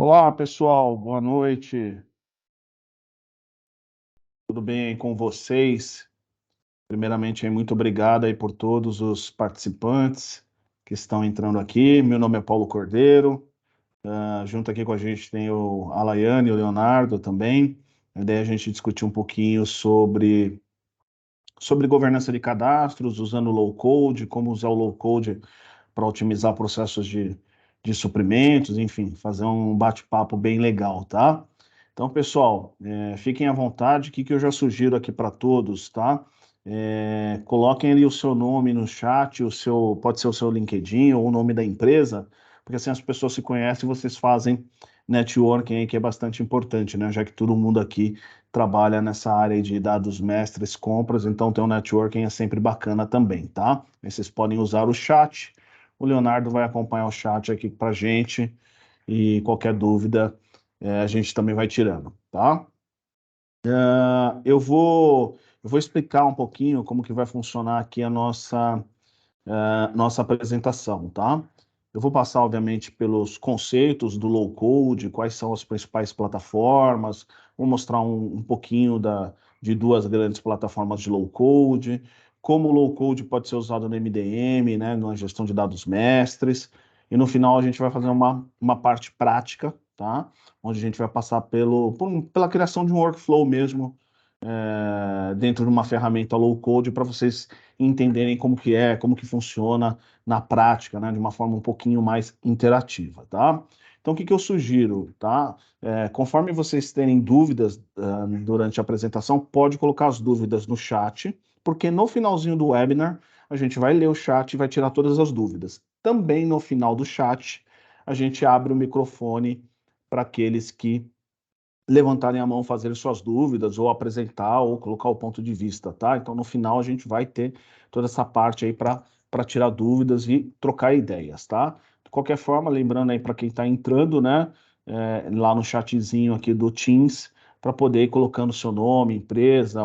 Olá, pessoal, boa noite. Tudo bem aí com vocês? Primeiramente, aí, muito obrigado aí por todos os participantes que estão entrando aqui. Meu nome é Paulo Cordeiro. Junto aqui com a gente tem o Alaiane e o Leonardo também. A ideia é a gente discutir um pouquinho sobre governança de cadastros, usando o low code, como usar o low code para otimizar processos de suprimentos, enfim, fazer um bate-papo bem legal, tá? Então, pessoal, fiquem à vontade. O que eu já sugiro aqui para todos, tá? Coloquem ali o seu nome no chat, pode ser o seu LinkedIn ou o nome da empresa, porque assim as pessoas se conhecem e vocês fazem networking aí, que é bastante importante, né? Já que todo mundo aqui trabalha nessa área de dados mestres, compras, então ter um networking é sempre bacana também, tá? Aí vocês podem usar o chat. O Leonardo vai acompanhar o chat aqui para gente e qualquer dúvida a gente também vai tirando, tá? Eu vou explicar um pouquinho como que vai funcionar aqui a nossa apresentação, tá? Eu vou passar, obviamente, pelos conceitos do low code, quais são as principais plataformas, vou mostrar um pouquinho de duas grandes plataformas de low code, como o low code pode ser usado no MDM, né, na gestão de dados mestres, e no final a gente vai fazer uma parte prática, tá? Onde a gente vai passar pela criação de um workflow mesmo, dentro de uma ferramenta low code para vocês entenderem como que funciona na prática, né, de uma forma um pouquinho mais interativa, tá? Então, o que eu sugiro, tá? Conforme vocês terem dúvidas durante a apresentação, pode colocar as dúvidas no chat, porque no finalzinho do webinar a gente vai ler o chat e vai tirar todas as dúvidas. Também no final do chat a gente abre o microfone para aqueles que levantarem a mão, fazer suas dúvidas, ou apresentar, ou colocar o ponto de vista, tá? Então, no final, a gente vai ter toda essa parte aí para tirar dúvidas e trocar ideias, tá? De qualquer forma, lembrando aí para quem está entrando, né, lá no chatzinho aqui do Teams, para poder ir colocando seu nome, empresa,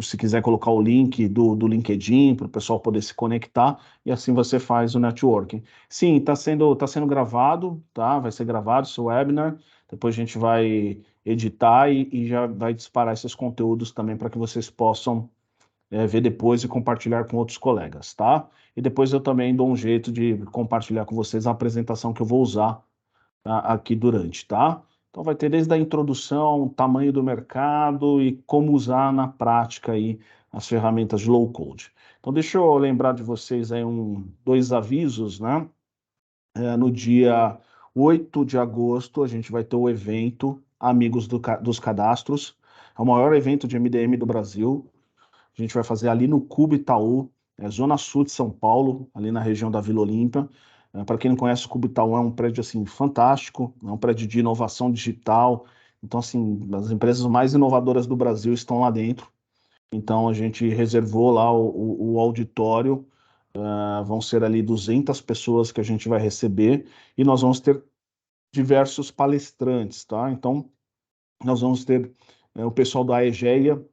se quiser colocar o link do LinkedIn para o pessoal poder se conectar, e assim você faz o networking. Sim, tá sendo gravado, tá? Vai ser gravado esse webinar. Depois a gente vai editar e já vai disparar esses conteúdos também para que vocês possam ver depois e compartilhar com outros colegas, tá? E depois eu também dou um jeito de compartilhar com vocês a apresentação que eu vou usar aqui durante, tá? Então vai ter desde a introdução, tamanho do mercado e como usar na prática aí as ferramentas de low code. Então deixa eu lembrar de vocês aí dois avisos, né? No dia 8 de agosto, a gente vai ter o evento Amigos dos Cadastros. É o maior evento de MDM do Brasil. A gente vai fazer ali no Cubo Itaú, Zona Sul de São Paulo, ali na região da Vila Olímpia. Para quem não conhece, o Cubo Itaú é um prédio assim fantástico, é um prédio de inovação digital. Então, assim, as empresas mais inovadoras do Brasil estão lá dentro. Então, a gente reservou lá o auditório. Vão ser ali 200 pessoas que a gente vai receber e nós vamos ter diversos palestrantes, tá? Então, nós vamos ter o pessoal da EGEA,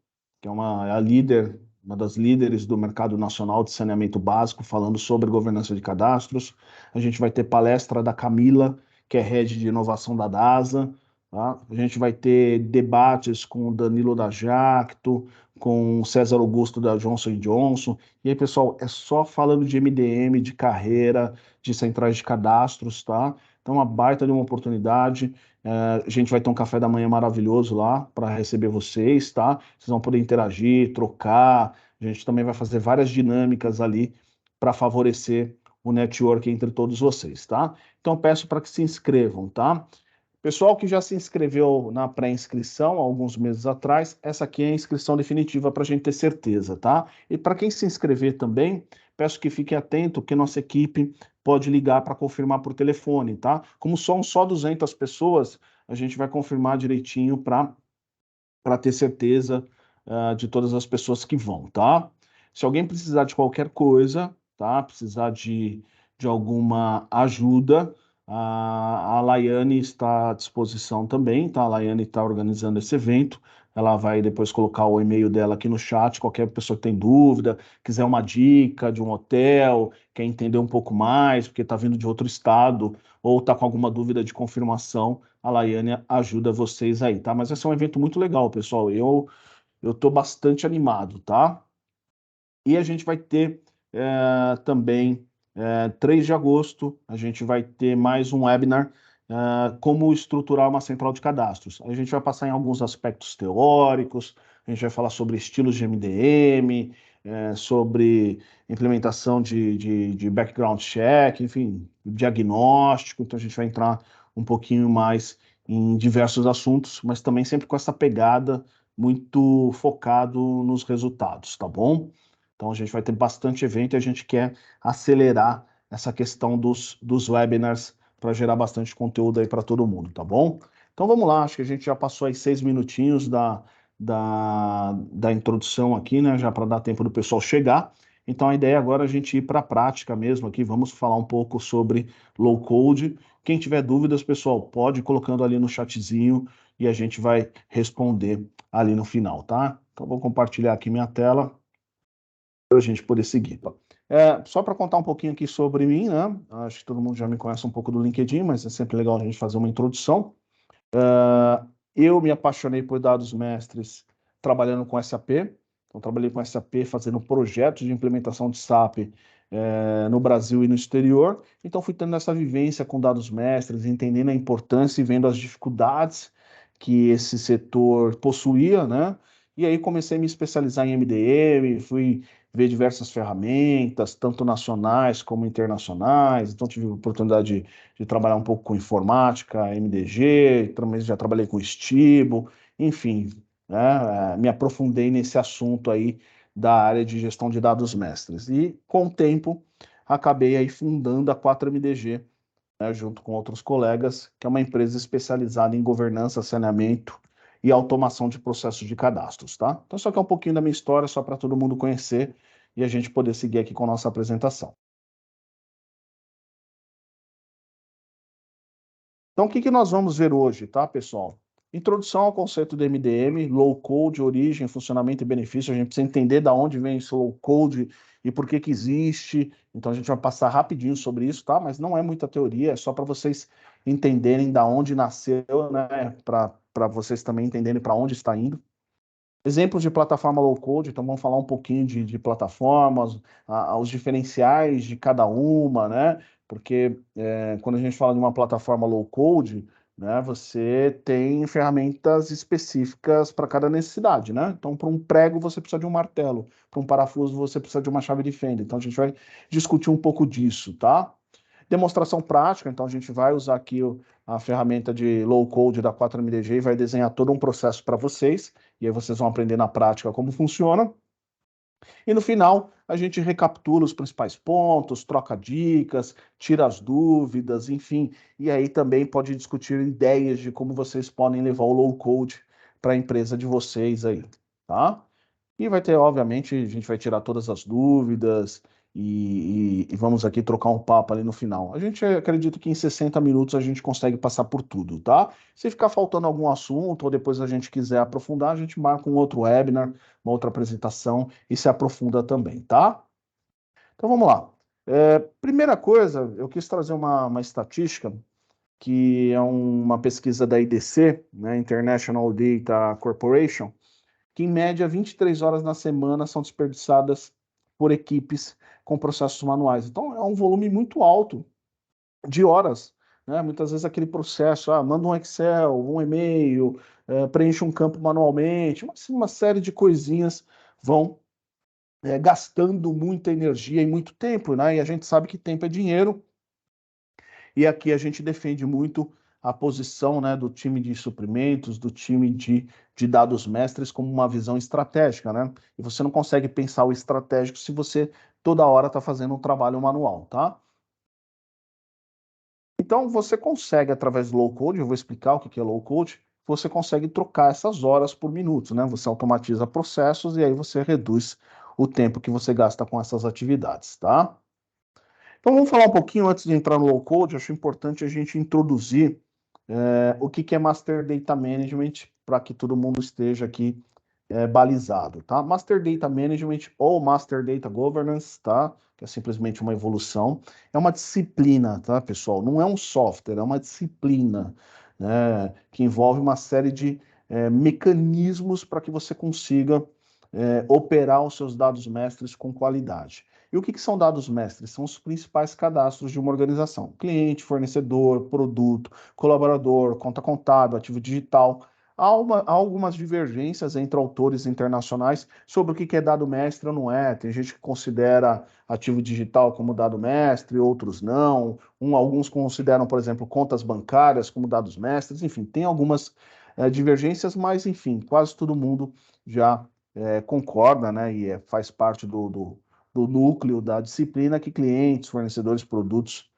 que é a líder, uma das líderes do mercado nacional de saneamento básico, falando sobre governança de cadastros. A gente vai ter palestra da Camila, que é head de inovação da DASA. Tá? A gente vai ter debates com o Danilo da Jacto, com o César Augusto da Johnson Johnson. E aí, pessoal, é só falando de MDM, de carreira, de centrais de cadastros, tá? Então, uma baita de uma oportunidade. A gente vai ter um café da manhã maravilhoso lá para receber vocês, tá? Vocês vão poder interagir, trocar. A gente também vai fazer várias dinâmicas ali para favorecer o network entre todos vocês, tá? Então peço para que se inscrevam, tá? Pessoal que já se inscreveu na pré-inscrição alguns meses atrás, essa aqui é a inscrição definitiva para a gente ter certeza, tá? E para quem se inscrever também, peço que fique atento que nossa equipe pode ligar para confirmar por telefone, tá? Como são só 200 pessoas, a gente vai confirmar direitinho para ter certeza de todas as pessoas que vão, tá? Se alguém precisar de qualquer coisa, tá? Precisar de alguma ajuda, a Laiane está à disposição também, tá? A Laiane está organizando esse evento. ela vai depois colocar o e-mail dela aqui no chat, qualquer pessoa que tem dúvida, quiser uma dica de um hotel, quer entender um pouco mais, porque está vindo de outro estado, ou está com alguma dúvida de confirmação, a Laiane ajuda vocês aí, tá? Mas vai ser um evento muito legal, pessoal. Eu estou bastante animado, tá? E a gente vai ter também, 3 de agosto, a gente vai ter mais um webinar, como estruturar uma central de cadastros. A gente vai passar em alguns aspectos teóricos, a gente vai falar sobre estilos de MDM, sobre implementação de background check, enfim, diagnóstico. Então a gente vai entrar um pouquinho mais em diversos assuntos, mas também sempre com essa pegada muito focado nos resultados, tá bom? Então a gente vai ter bastante evento e a gente quer acelerar essa questão dos webinars para gerar bastante conteúdo aí para todo mundo, tá bom? Então vamos lá, acho que a gente já passou aí 6 minutinhos da introdução aqui, né? Já para dar tempo do pessoal chegar. Então a ideia agora é a gente ir para a prática mesmo aqui. Vamos falar um pouco sobre low code. Quem tiver dúvidas, pessoal, pode ir colocando ali no chatzinho e a gente vai responder ali no final, tá? Então vou compartilhar aqui minha tela para a gente poder seguir. Só para contar um pouquinho aqui sobre mim, né? Acho que todo mundo já me conhece um pouco do LinkedIn, mas é sempre legal a gente fazer uma introdução. Eu me apaixonei por dados mestres trabalhando com SAP. Então, trabalhei com SAP fazendo projetos de implementação de SAP no Brasil e no exterior. Então, fui tendo essa vivência com dados mestres, entendendo a importância e vendo as dificuldades que esse setor possuía, né? E aí comecei a me especializar em MDM, fui ver diversas ferramentas, tanto nacionais como internacionais. Então, tive a oportunidade de trabalhar um pouco com informática, MDG, também já trabalhei com Stibo, enfim, né, me aprofundei nesse assunto aí da área de gestão de dados mestres. E, com o tempo, acabei aí fundando a 4MDG, né, junto com outros colegas, que é uma empresa especializada em governança, saneamento e automação de processos de cadastros, tá? Então, isso aqui é um pouquinho da minha história, só para todo mundo conhecer e a gente poder seguir aqui com a nossa apresentação. Então, o que que nós vamos ver hoje, tá, pessoal? Introdução ao conceito do MDM, low code, origem, funcionamento e benefício. A gente precisa entender da onde vem esse low code e por que que existe. Então, a gente vai passar rapidinho sobre isso, tá? Mas não é muita teoria, é só para vocês entenderem da onde nasceu, né? Para vocês também entenderem para onde está indo. Exemplos de plataforma low code, então vamos falar um pouquinho de plataformas, os diferenciais de cada uma, né? Porque quando a gente fala de uma plataforma low code, né, você tem ferramentas específicas para cada necessidade, né? Então, para um prego você precisa de um martelo, para um parafuso você precisa de uma chave de fenda. Então, a gente vai discutir um pouco disso, tá? Demonstração prática, então a gente vai usar aqui a ferramenta de low code da 4MDG e vai desenhar todo um processo para vocês, e aí vocês vão aprender na prática como funciona. E no final, a gente recapitula os principais pontos, troca dicas, tira as dúvidas, enfim, e aí também pode discutir ideias de como vocês podem levar o low code para a empresa de vocês aí, tá? E vai ter, obviamente, a gente vai tirar todas as dúvidas e vamos aqui trocar um papo ali no final. A gente acredita que em 60 minutos a gente consegue passar por tudo, tá? Se ficar faltando algum assunto ou depois a gente quiser aprofundar, a gente marca um outro webinar, uma outra apresentação e se aprofunda também, tá? Então vamos lá. Primeira coisa, eu quis trazer uma estatística que é uma pesquisa da IDC, né, International Data Corporation, que em média 23 horas na semana são desperdiçadas por equipes com processos manuais. Então é um volume muito alto de horas, né? Muitas vezes aquele processo, manda um Excel, um e-mail, preenche um campo manualmente, uma série de coisinhas vão gastando muita energia e muito tempo, né? E a gente sabe que tempo é dinheiro, e aqui a gente defende muito a posição, né, do time de suprimentos, do time de dados mestres como uma visão estratégica, né? E você não consegue pensar o estratégico se você toda hora está fazendo um trabalho manual, tá? Então você consegue, através do low code, eu vou explicar o que é low code, você consegue trocar essas horas por minutos, né? Você automatiza processos e aí você reduz o tempo que você gasta com essas atividades, tá? Então vamos falar um pouquinho antes de entrar no low code, acho importante a gente introduzir O que que é Master Data Management, para que todo mundo esteja aqui balizado, tá? Master Data Management ou Master Data Governance, tá? Que é simplesmente uma evolução. É uma disciplina, tá, pessoal? Não é um software, é uma disciplina, né? Que envolve uma série de mecanismos para que você consiga operar os seus dados mestres com qualidade. E o que que são dados mestres? São os principais cadastros de uma organização: cliente, fornecedor, produto, colaborador, conta contábil, ativo digital. Há algumas divergências entre autores internacionais sobre o que é dado mestre ou não é. Tem gente que considera ativo digital como dado mestre, outros não. Alguns consideram, por exemplo, contas bancárias como dados mestres. Enfim, tem algumas divergências, mas, enfim, quase todo mundo já concorda, né, e faz parte do núcleo da disciplina que clientes, fornecedores, produtos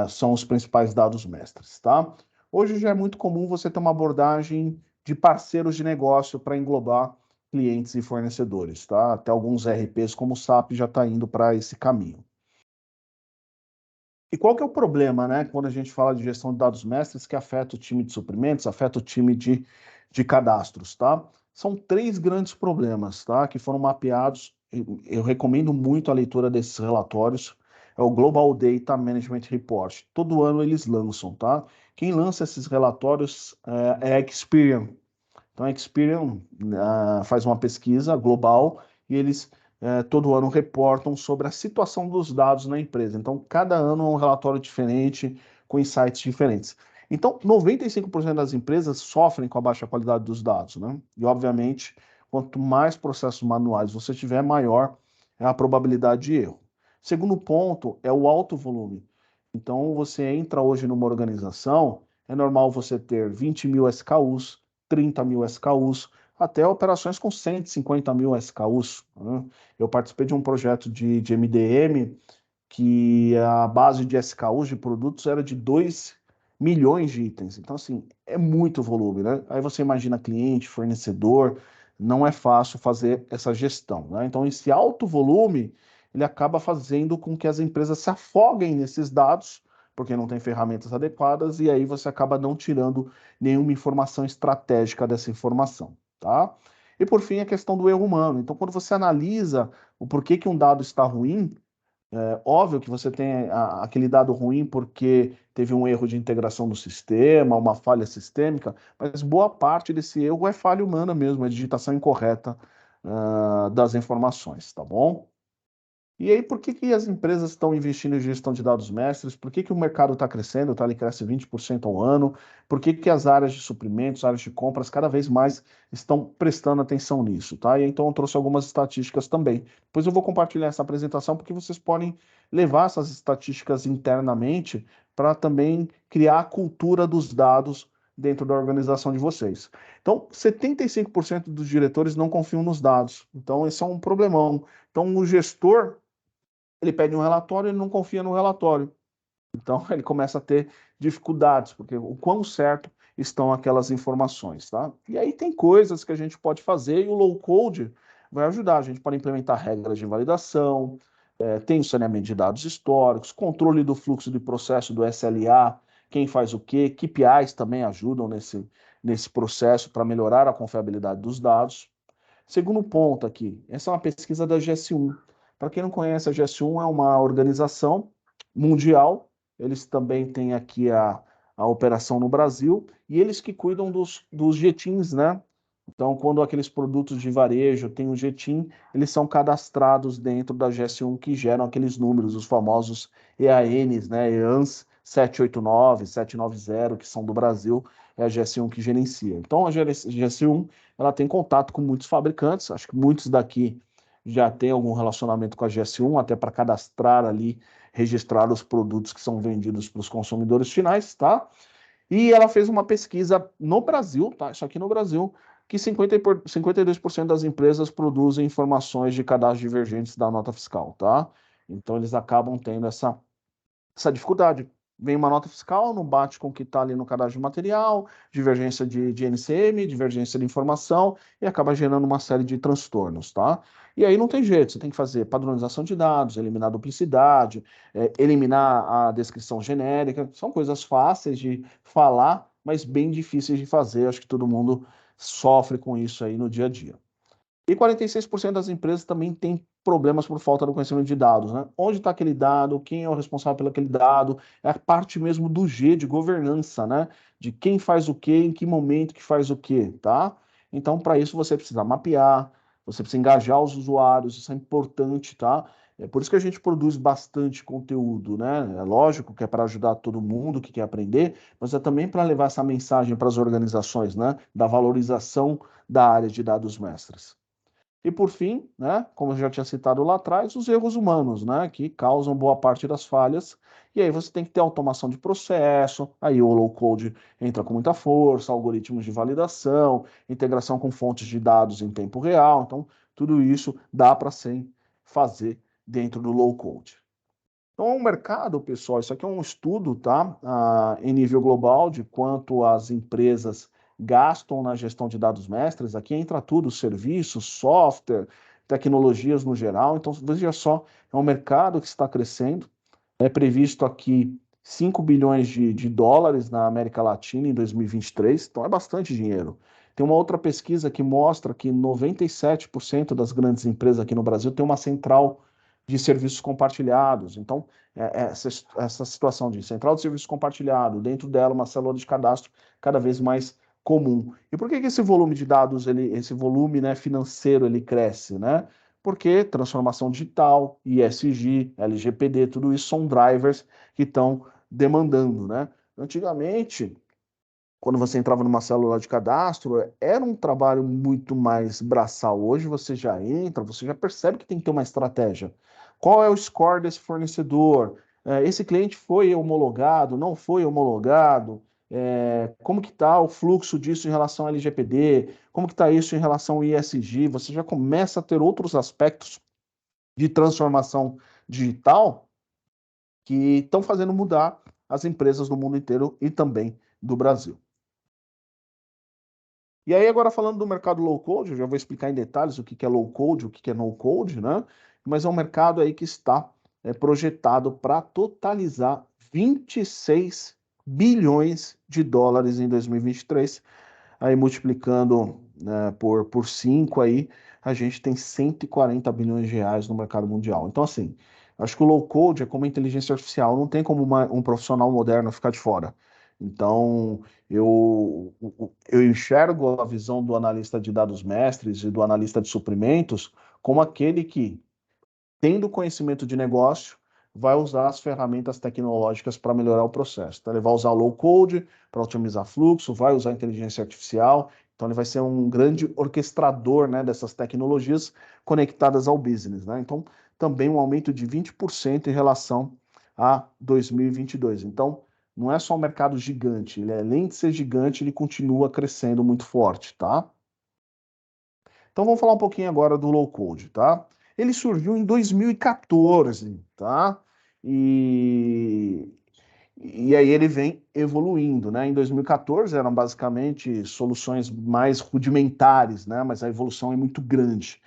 são os principais dados mestres, tá? Hoje já é muito comum você ter uma abordagem de parceiros de negócio para englobar clientes e fornecedores, tá? Até alguns RPs como o SAP já está indo para esse caminho. E qual que é o problema, né, quando a gente fala de gestão de dados mestres que afeta o time de suprimentos, afeta o time de cadastros, tá? São três grandes problemas, tá, que foram mapeados. Eu recomendo muito a leitura desses relatórios. É o Global Data Management Report. Todo ano eles lançam, tá? Quem lança esses relatórios é a Experian. Então, a Experian faz uma pesquisa global e eles todo ano reportam sobre a situação dos dados na empresa. Então, cada ano é um relatório diferente, com insights diferentes. Então, 95% das empresas sofrem com a baixa qualidade dos dados, né? E, obviamente, quanto mais processos manuais você tiver, maior é a probabilidade de erro. Segundo ponto é o alto volume. Então, você entra hoje numa organização, é normal você ter 20 mil SKUs, 30 mil SKUs, até operações com 150 mil SKUs. Né? Eu participei de um projeto de MDM que a base de SKUs de produtos era de 2 milhões de itens. Então, assim, é muito volume, né? Aí você imagina cliente, fornecedor, não é fácil fazer essa gestão, né? Então, esse alto volume, ele acaba fazendo com que as empresas se afoguem nesses dados, porque não tem ferramentas adequadas, e aí você acaba não tirando nenhuma informação estratégica dessa informação, tá? E por fim, a questão do erro humano. Então, quando você analisa o porquê que um dado está ruim, óbvio que você tem aquele dado ruim porque teve um erro de integração no sistema, uma falha sistêmica, mas boa parte desse erro é falha humana mesmo, é digitação incorreta, das informações, tá bom? E aí, por que que as empresas estão investindo em gestão de dados mestres? Por que que o mercado está crescendo, tá? Ele cresce 20% ao ano? Por que que as áreas de suprimentos, áreas de compras, cada vez mais estão prestando atenção nisso, tá? E então eu trouxe algumas estatísticas também. Depois eu vou compartilhar essa apresentação porque vocês podem levar essas estatísticas internamente para também criar a cultura dos dados dentro da organização de vocês. Então, 75% dos diretores não confiam nos dados. Então, esse é um problemão. Então, o gestor ele pede um relatório e ele não confia no relatório. Então, ele começa a ter dificuldades, porque o quão certo estão aquelas informações, tá? E aí tem coisas que a gente pode fazer e o low code vai ajudar. A gente pode implementar regras de validação, tem o saneamento de dados históricos, controle do fluxo de processo do SLA, quem faz o quê, KPIs também ajudam nesse processo para melhorar a confiabilidade dos dados. Segundo ponto aqui, essa é uma pesquisa da GS1. Para quem não conhece, a GS1 é uma organização mundial, eles também têm aqui a operação no Brasil, e eles que cuidam dos jetins, né? Então, quando aqueles produtos de varejo têm o jetim, eles são cadastrados dentro da GS1 que geram aqueles números, os famosos EANs, né? EANs 789, 790, que são do Brasil, é a GS1 que gerencia. Então, a GS1 ela tem contato com muitos fabricantes, acho que muitos daqui já têm algum relacionamento com a GS1, até para cadastrar ali, registrar os produtos que são vendidos para os consumidores finais, tá? E ela fez uma pesquisa no Brasil, tá? Isso aqui no Brasil, que 52% das empresas produzem informações de cadastro divergentes da nota fiscal, tá? Então eles acabam tendo essa dificuldade. vem uma nota fiscal, não bate com o que está ali no cadastro de material, divergência de NCM, divergência de informação, e acaba gerando uma série de transtornos, tá? E aí não tem jeito, você tem que fazer padronização de dados, eliminar a duplicidade, eliminar a descrição genérica, são coisas fáceis de falar, mas bem difíceis de fazer, acho que todo mundo sofre com isso aí no dia a dia. E 46% das empresas também têm problemas por falta do conhecimento de dados, né? Onde está aquele dado? Quem é o responsável por aquele dado? É a parte mesmo do G de governança, né? De quem faz o quê, em que momento que faz o quê, tá? Então, para isso você precisa mapear, você precisa engajar os usuários, isso é importante, tá? É por isso que a gente produz bastante conteúdo, né? É lógico que é para ajudar todo mundo que quer aprender, mas é também para levar essa mensagem para as organizações, né? Da valorização da área de dados mestres. E por fim, né, como eu já tinha citado lá atrás, os erros humanos, né, que causam boa parte das falhas. E aí você tem que ter automação de processo, aí o low code entra com muita força, algoritmos de validação, integração com fontes de dados em tempo real. Então, tudo isso dá para fazer dentro do low code. Então, o mercado, pessoal, isso aqui é um estudo, tá? Em nível global, de quanto as empresas gastam na gestão de dados mestres. Aqui entra tudo, serviços, software, tecnologias no geral. Então, veja só, é um mercado que está crescendo. É previsto aqui 5 bilhões de dólares na América Latina em 2023, então é bastante dinheiro. Tem uma outra pesquisa que mostra que 97% das grandes empresas aqui no Brasil tem uma central de serviços compartilhados. Então, essa situação de central de serviços compartilhado, dentro dela uma célula de cadastro cada vez mais comum. E por que esse volume de dados, esse volume, né, financeiro, ele cresce, né? Porque transformação digital, ISG, LGPD, tudo isso são drivers que estão demandando, né? Antigamente, quando você entrava numa célula de cadastro, era um trabalho muito mais braçal. Hoje você já entra, você já percebe que tem que ter uma estratégia. Qual é o score desse fornecedor? Esse cliente foi homologado, não foi homologado? Como que está o fluxo disso em relação ao LGPD? Como que está isso em relação ao ISG? Você já começa a ter outros aspectos de transformação digital que estão fazendo mudar as empresas do mundo inteiro e também do Brasil. E aí, agora falando do mercado low code, eu já vou explicar em detalhes o que é low code, o que é no code, né? Mas é um mercado aí que está projetado para totalizar 26 bilhões de dólares em 2023. Aí multiplicando, né, por 5 aí, a gente tem 140 bilhões de reais no mercado mundial. Então, assim, acho que o low code é como a inteligência artificial, não tem como um profissional moderno ficar de fora. Então, eu enxergo a visão do analista de dados mestres e do analista de suprimentos como aquele que, tendo conhecimento de negócio, vai usar as ferramentas tecnológicas para melhorar o processo. Então, ele vai usar o low code para otimizar fluxo, vai usar inteligência artificial. Então, ele vai ser um grande orquestrador, né, dessas tecnologias conectadas ao business, né? Então, também um aumento de 20% em relação a 2022. Então, não é só um mercado gigante, ele, além de ser gigante, ele continua crescendo muito forte, tá? Então vamos falar um pouquinho agora do low code, tá? Ele surgiu em 2014, tá? E, e aí ele vem evoluindo, né? Em 2014 eram basicamente soluções mais rudimentares, né? Mas a evolução é muito grande.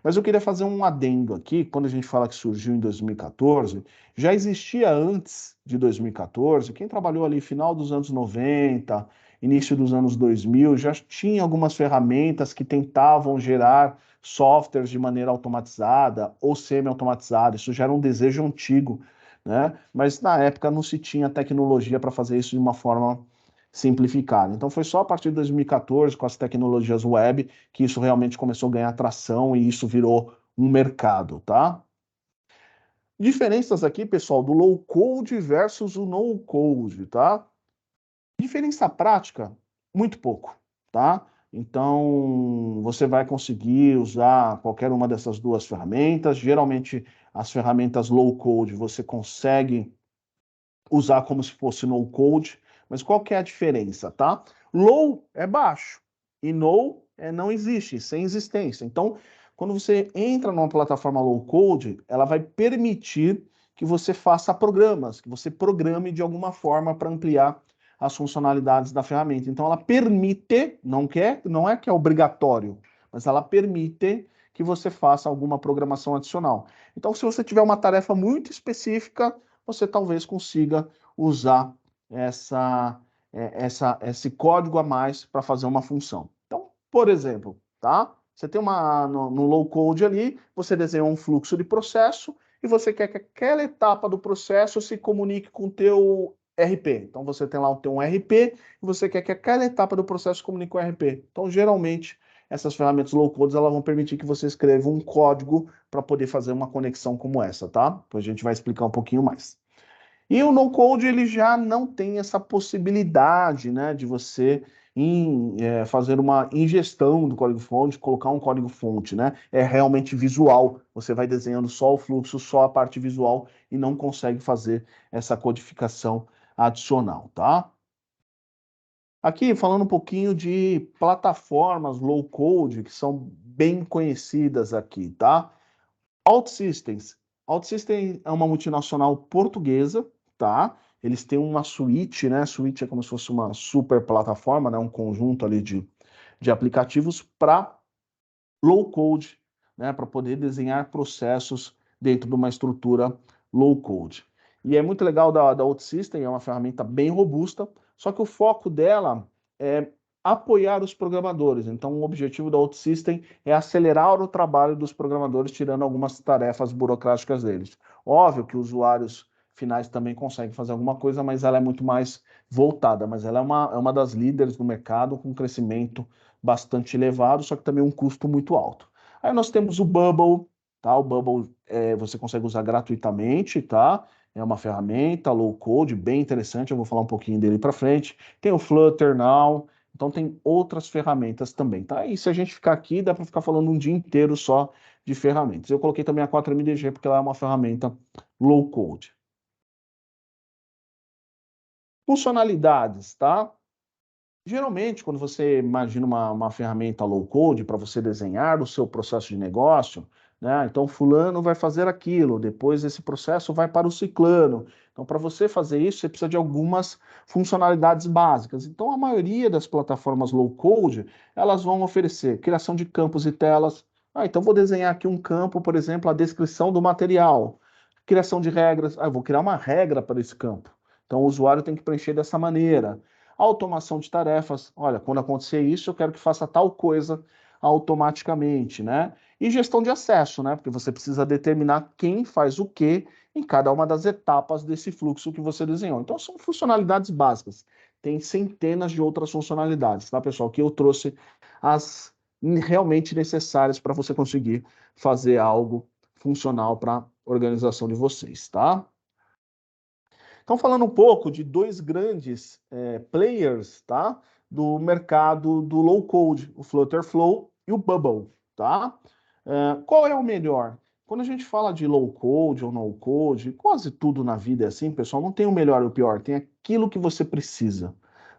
Mas eu queria fazer um adendo aqui, quando a gente fala que surgiu em 2014, já existia antes de 2014, quem trabalhou ali final dos anos 90, início dos anos 2000, já tinha algumas ferramentas que tentavam gerar softwares de maneira automatizada ou semi-automatizada, isso já era um desejo antigo, né? Mas na época não se tinha tecnologia para fazer isso de uma forma simplificada. Então foi só a partir de 2014, com as tecnologias web, que isso realmente começou a ganhar tração e isso virou um mercado, tá? Diferenças aqui, pessoal, do low code versus o no code, tá? Diferença prática, muito pouco, tá? Então, você vai conseguir usar qualquer uma dessas duas ferramentas. Geralmente, as ferramentas low code você consegue usar como se fosse no code, mas qual que é a diferença, tá? Low é baixo e no é não existe, sem existência. Então, quando você entra numa plataforma low code, ela vai permitir que você faça programas, que você programe de alguma forma para ampliar as funcionalidades da ferramenta. Então, ela permite, não é que é obrigatório, mas ela permite que você faça alguma programação adicional. Então, se você tiver uma tarefa muito específica, você talvez consiga usar esse código a mais para fazer uma função. Então, por exemplo, tá? Você tem no low code ali, você desenhou um fluxo de processo e você quer que aquela etapa do processo se comunique com o teu RP. Então você tem lá o teu RP e você quer que aquela etapa do processo se comunique com o RP. Então, geralmente, essas ferramentas low code elas vão permitir que você escreva um código para poder fazer uma conexão como essa, tá? Depois a gente vai explicar um pouquinho mais. E o no-code ele já não tem essa possibilidade, né, de você fazer uma ingestão do código-fonte, colocar um código-fonte, né? É realmente visual. Você vai desenhando só o fluxo, só a parte visual e não consegue fazer essa codificação adicional, tá? Aqui falando um pouquinho de plataformas low-code que são bem conhecidas aqui, tá? OutSystems. OutSystems é uma multinacional portuguesa, tá? Eles têm uma suíte, né? Suíte é como se fosse uma super plataforma, né? Um conjunto ali de aplicativos para low code, né? Para poder desenhar processos dentro de uma estrutura low code. E é muito legal da OutSystems, é uma ferramenta bem robusta, só que o foco dela é apoiar os programadores. Então, o objetivo da OutSystems é acelerar o trabalho dos programadores, tirando algumas tarefas burocráticas deles. Óbvio que os usuários finais também conseguem fazer alguma coisa, mas ela é muito mais voltada. Mas ela é uma das líderes do mercado, com crescimento bastante elevado, só que também um custo muito alto. Aí nós temos o Bubble, tá? O Bubble você consegue usar gratuitamente, tá? É uma ferramenta low code bem interessante, eu vou falar um pouquinho dele para frente. Tem o Flutter Now, então tem outras ferramentas também, tá? E se a gente ficar aqui, dá para ficar falando um dia inteiro só de ferramentas. Eu coloquei também a 4MDG porque ela é uma ferramenta low code. Funcionalidades, tá? Geralmente, quando você imagina uma ferramenta low code para você desenhar o seu processo de negócio, né? Então, fulano vai fazer aquilo, depois esse processo vai para o ciclano. Então, para você fazer isso, você precisa de algumas funcionalidades básicas. Então, a maioria das plataformas low code, elas vão oferecer criação de campos e telas. Então vou desenhar aqui um campo, por exemplo, a descrição do material. Criação de regras. Eu vou criar uma regra para esse campo. Então, o usuário tem que preencher dessa maneira. Automação de tarefas. Olha, quando acontecer isso, eu quero que faça tal coisa automaticamente, né? E gestão de acesso, né? Porque você precisa determinar quem faz o quê em cada uma das etapas desse fluxo que você desenhou. Então, são funcionalidades básicas. Tem centenas de outras funcionalidades, tá, pessoal? Que eu trouxe as realmente necessárias para você conseguir fazer algo funcional para a organização de vocês, tá? Então, falando um pouco de dois grandes players, tá? Do mercado do low code, o Flutterflow e o Bubble, tá? Qual é o melhor? Quando a gente fala de low code ou no code, quase tudo na vida é assim, pessoal, não tem o melhor e o pior, tem aquilo que você precisa,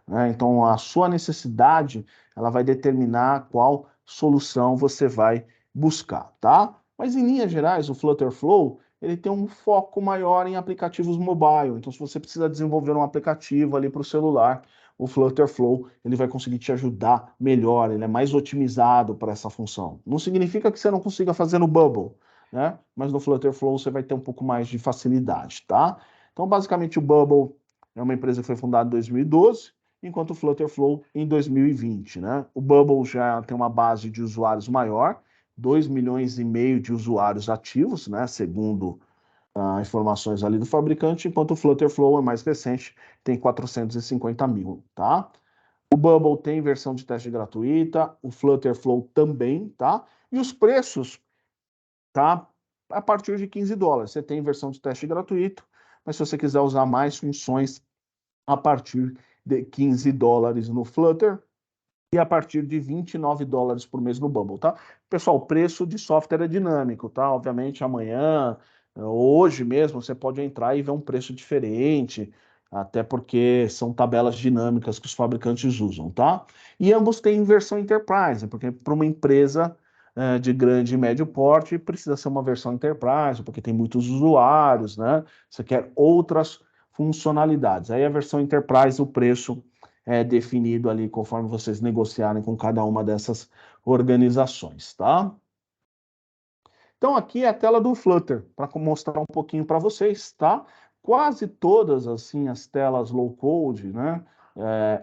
né? Então, a sua necessidade, ela vai determinar qual solução você vai buscar, tá? Mas em linhas gerais, o Flutterflow, ele tem um foco maior em aplicativos mobile. Então, se você precisa desenvolver um aplicativo ali para o celular, o Flutterflow ele vai conseguir te ajudar melhor, ele é mais otimizado para essa função. Não significa que você não consiga fazer no Bubble, né? Mas no Flutterflow você vai ter um pouco mais de facilidade, tá? Então, basicamente, o Bubble é uma empresa que foi fundada em 2012, enquanto o Flutterflow em 2020, né? O Bubble já tem uma base de usuários maior, 2,5 milhões de usuários ativos, né, segundo informações ali do fabricante, enquanto o Flutterflow é mais recente, tem 450 mil, tá? O Bubble tem versão de teste gratuita, o Flutterflow também, tá? E os preços, tá? A partir de US$ 15. Você tem versão de teste gratuito, mas se você quiser usar mais funções, a partir de US$ 15 no Flutter, e a partir de US$ 29 por mês no Bubble, tá? Pessoal, o preço de software é dinâmico, tá? Obviamente, amanhã, hoje mesmo, você pode entrar e ver um preço diferente, até porque são tabelas dinâmicas que os fabricantes usam, tá? E ambos têm versão Enterprise, porque para uma empresa de grande e médio porte, precisa ser uma versão Enterprise, porque tem muitos usuários, né? Você quer outras funcionalidades. Aí a versão Enterprise, o preço é definido ali conforme vocês negociarem com cada uma dessas organizações, tá? Então aqui é a tela do Flutter, para mostrar um pouquinho para vocês, tá? Quase todas, assim, as telas low-code, né?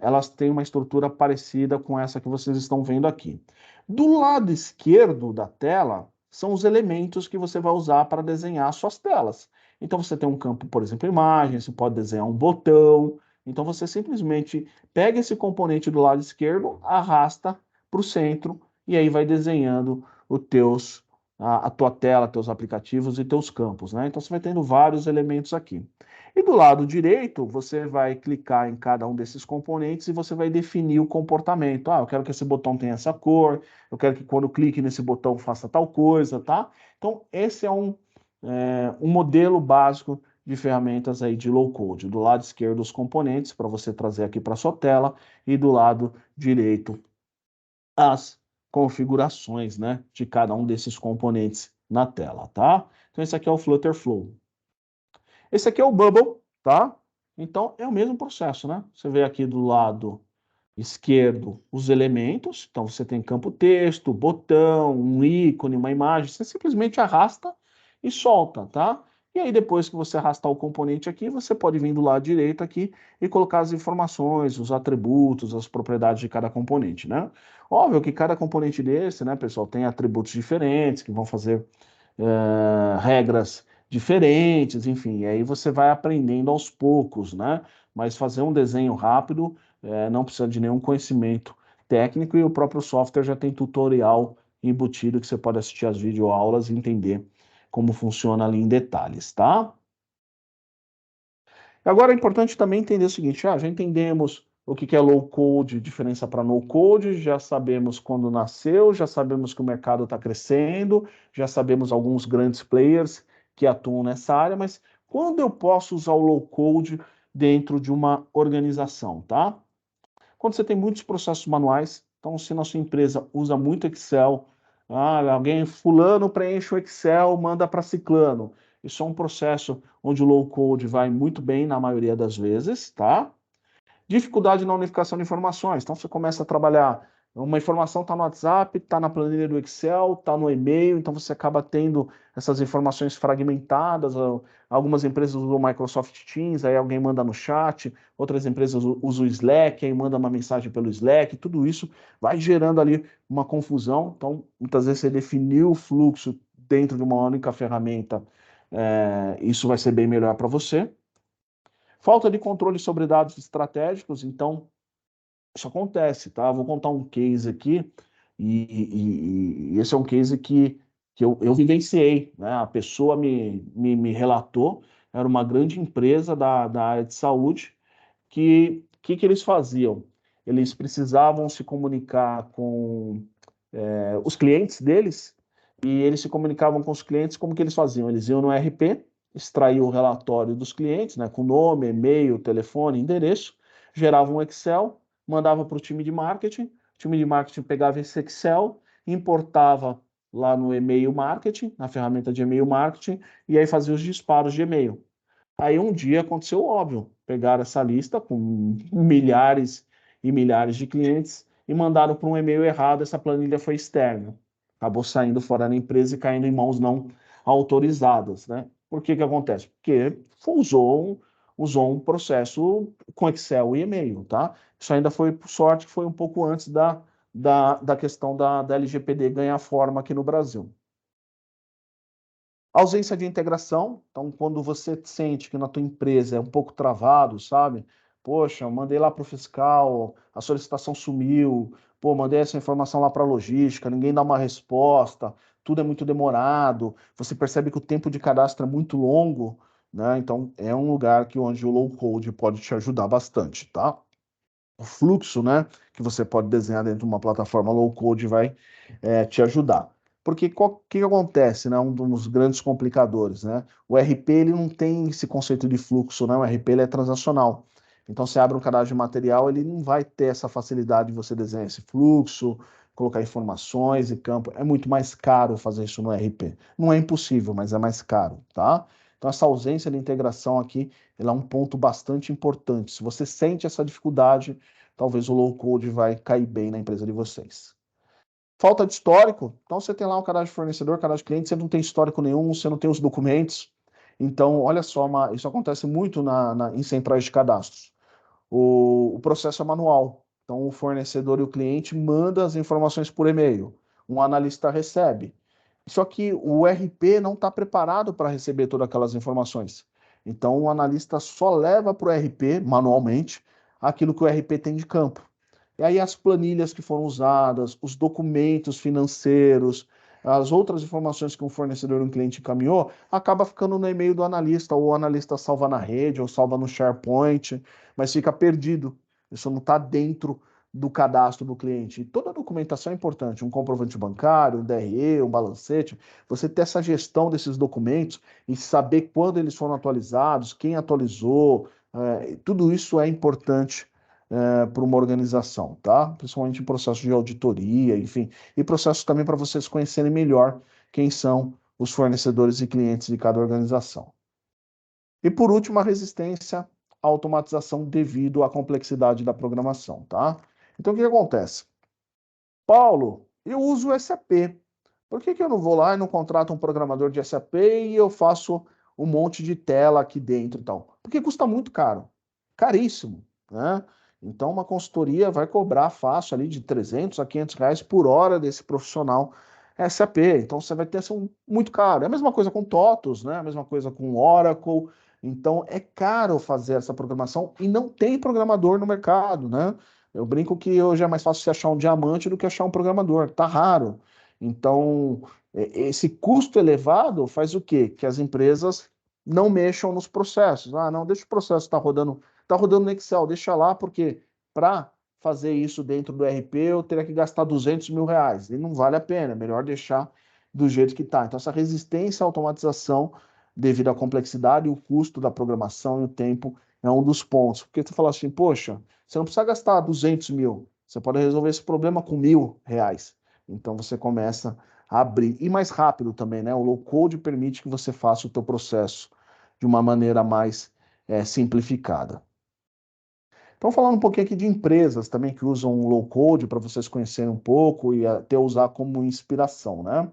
Elas têm uma estrutura parecida com essa que vocês estão vendo aqui. Do lado esquerdo da tela, são os elementos que você vai usar para desenhar suas telas. Então você tem um campo, por exemplo, imagem, você pode desenhar um botão. Então você simplesmente pega esse componente do lado esquerdo, arrasta para o centro, e aí vai desenhando os teus a tua tela, teus aplicativos e teus campos, né? Então você vai tendo vários elementos aqui. E do lado direito, você vai clicar em cada um desses componentes e você vai definir o comportamento. Ah, eu quero que esse botão tenha essa cor, eu quero que quando clique nesse botão faça tal coisa, tá? Então esse é um modelo básico de ferramentas aí de low code. Do lado esquerdo os componentes para você trazer aqui para sua tela e do lado direito as configurações, né, de cada um desses componentes na tela, tá? Então esse aqui é o Flutter Flow. Esse aqui é o Bubble, tá? Então é o mesmo processo, né? Você vê aqui do lado esquerdo os elementos, então você tem campo texto, botão, um ícone, uma imagem, você simplesmente arrasta e solta, tá? E aí depois que você arrastar o componente aqui, você pode vir do lado direito aqui e colocar as informações, os atributos, as propriedades de cada componente, né? Óbvio que cada componente desse, né, pessoal, tem atributos diferentes que vão fazer regras diferentes, enfim, e aí você vai aprendendo aos poucos, né? Mas fazer um desenho rápido não precisa de nenhum conhecimento técnico e o próprio software já tem tutorial embutido que você pode assistir as videoaulas e entender como funciona ali em detalhes, tá? Agora é importante também entender o seguinte, já entendemos o que é low code, diferença para no code, já sabemos quando nasceu, já sabemos que o mercado está crescendo, já sabemos alguns grandes players que atuam nessa área, mas quando eu posso usar o low code dentro de uma organização, tá? Quando você tem muitos processos manuais, então se na sua empresa usa muito Excel, alguém fulano preenche o Excel, manda para ciclano. Isso é um processo onde o low code vai muito bem na maioria das vezes, tá? Dificuldade na unificação de informações. Então você começa a trabalhar, uma informação está no WhatsApp, está na planilha do Excel, está no e-mail, então você acaba tendo essas informações fragmentadas. Algumas empresas usam o Microsoft Teams, aí alguém manda no chat, outras empresas usam o Slack, aí manda uma mensagem pelo Slack, tudo isso vai gerando ali uma confusão. Então, muitas vezes você definiu o fluxo dentro de uma única ferramenta, isso vai ser bem melhor para você. Falta de controle sobre dados estratégicos, então isso acontece, tá? Vou contar um case aqui, e esse é um case que eu vivenciei, né? A pessoa me relatou, era uma grande empresa da área de saúde, que eles faziam? Eles precisavam se comunicar com os clientes deles, e eles se comunicavam com os clientes, como que eles faziam? Eles iam no RP, extraíam o relatório dos clientes, né, com nome, e-mail, telefone, endereço, geravam um Excel, mandava para o time de marketing pegava esse Excel, importava lá no e-mail marketing, na ferramenta de e-mail marketing, e aí fazia os disparos de e-mail. Aí um dia aconteceu óbvio, pegaram essa lista com milhares e milhares de clientes e mandaram para um e-mail errado, essa planilha foi externa. Acabou saindo fora da empresa e caindo em mãos não autorizadas, né? Por que que acontece? Porque usou um processo com Excel e e-mail, tá? Isso ainda foi, por sorte, foi um pouco antes da questão da LGPD ganhar forma aqui no Brasil. Ausência de integração, então quando você sente que na tua empresa é um pouco travado, sabe? Poxa, eu mandei lá para o fiscal, a solicitação sumiu, pô, mandei essa informação lá para a logística, ninguém dá uma resposta, tudo é muito demorado, você percebe que o tempo de cadastro é muito longo, né? Então é um lugar que onde o low code pode te ajudar bastante, tá? O fluxo, né, que você pode desenhar dentro de uma plataforma low code vai te ajudar. Porque o que acontece, né? Um dos grandes complicadores, né? O RP ele não tem esse conceito de fluxo, né? O RP ele é transacional. Então, você abre um cadastro de material, ele não vai ter essa facilidade de você desenhar esse fluxo, colocar informações e campo. É muito mais caro fazer isso no ERP. Não é impossível, mas é mais caro, tá? Então, essa ausência de integração aqui, ela é um ponto bastante importante. Se você sente essa dificuldade, talvez o low-code vai cair bem na empresa de vocês. Falta de histórico. Então, você tem lá um cadastro de fornecedor, cadastro de cliente, você não tem histórico nenhum, você não tem os documentos. Então, olha só, isso acontece muito em centrais de cadastros. O processo é manual. Então, o fornecedor e o cliente mandam as informações por e-mail. Um analista recebe. Só que o RP não está preparado para receber todas aquelas informações. Então, o analista só leva para o RP, manualmente, aquilo que o RP tem de campo. E aí as planilhas que foram usadas, os documentos financeiros, as outras informações que um fornecedor ou um cliente encaminhou, acaba ficando no e-mail do analista, ou o analista salva na rede, ou salva no SharePoint, mas fica perdido. Isso não está dentro do cadastro do cliente. E toda a documentação é importante, um comprovante bancário, um DRE, um balancete, você ter essa gestão desses documentos e saber quando eles foram atualizados, quem atualizou, tudo isso é importante para uma organização, tá? Principalmente em processos de auditoria, enfim, e processos também para vocês conhecerem melhor quem são os fornecedores e clientes de cada organização. E por último, a resistência à automatização devido à complexidade da programação, tá? Então, o que acontece? Paulo, eu uso o SAP. Por que eu não vou lá e não contrato um programador de SAP e eu faço um monte de tela aqui dentro e tal? Porque custa muito caro, caríssimo, né? Então, uma consultoria vai cobrar fácil ali de 300 a 500 reais por hora desse profissional SAP. Então, você vai ter assim, muito caro. É a mesma coisa com TOTOS, né? A mesma coisa com Oracle. Então, é caro fazer essa programação e não tem programador no mercado, né? Eu brinco que hoje é mais fácil você achar um diamante do que achar um programador. Tá raro. Então, esse custo elevado faz o quê? Que as empresas não mexam nos processos. Ah, não, deixa o processo estar rodando, tá rodando no Excel, deixa lá, porque para fazer isso dentro do RP eu teria que gastar 200 mil reais. E não vale a pena, é melhor deixar do jeito que está. Então, essa resistência à automatização, devido à complexidade e o custo da programação e o tempo, é um dos pontos. Porque tu fala assim, poxa, você não precisa gastar 200 mil, você pode resolver esse problema com R$ 1.000. Então você começa a abrir. E mais rápido também, né? O low code permite que você faça o teu processo de uma maneira mais simplificada. Então, falando um pouquinho aqui de empresas também que usam o low code para vocês conhecerem um pouco e até usar como inspiração, né?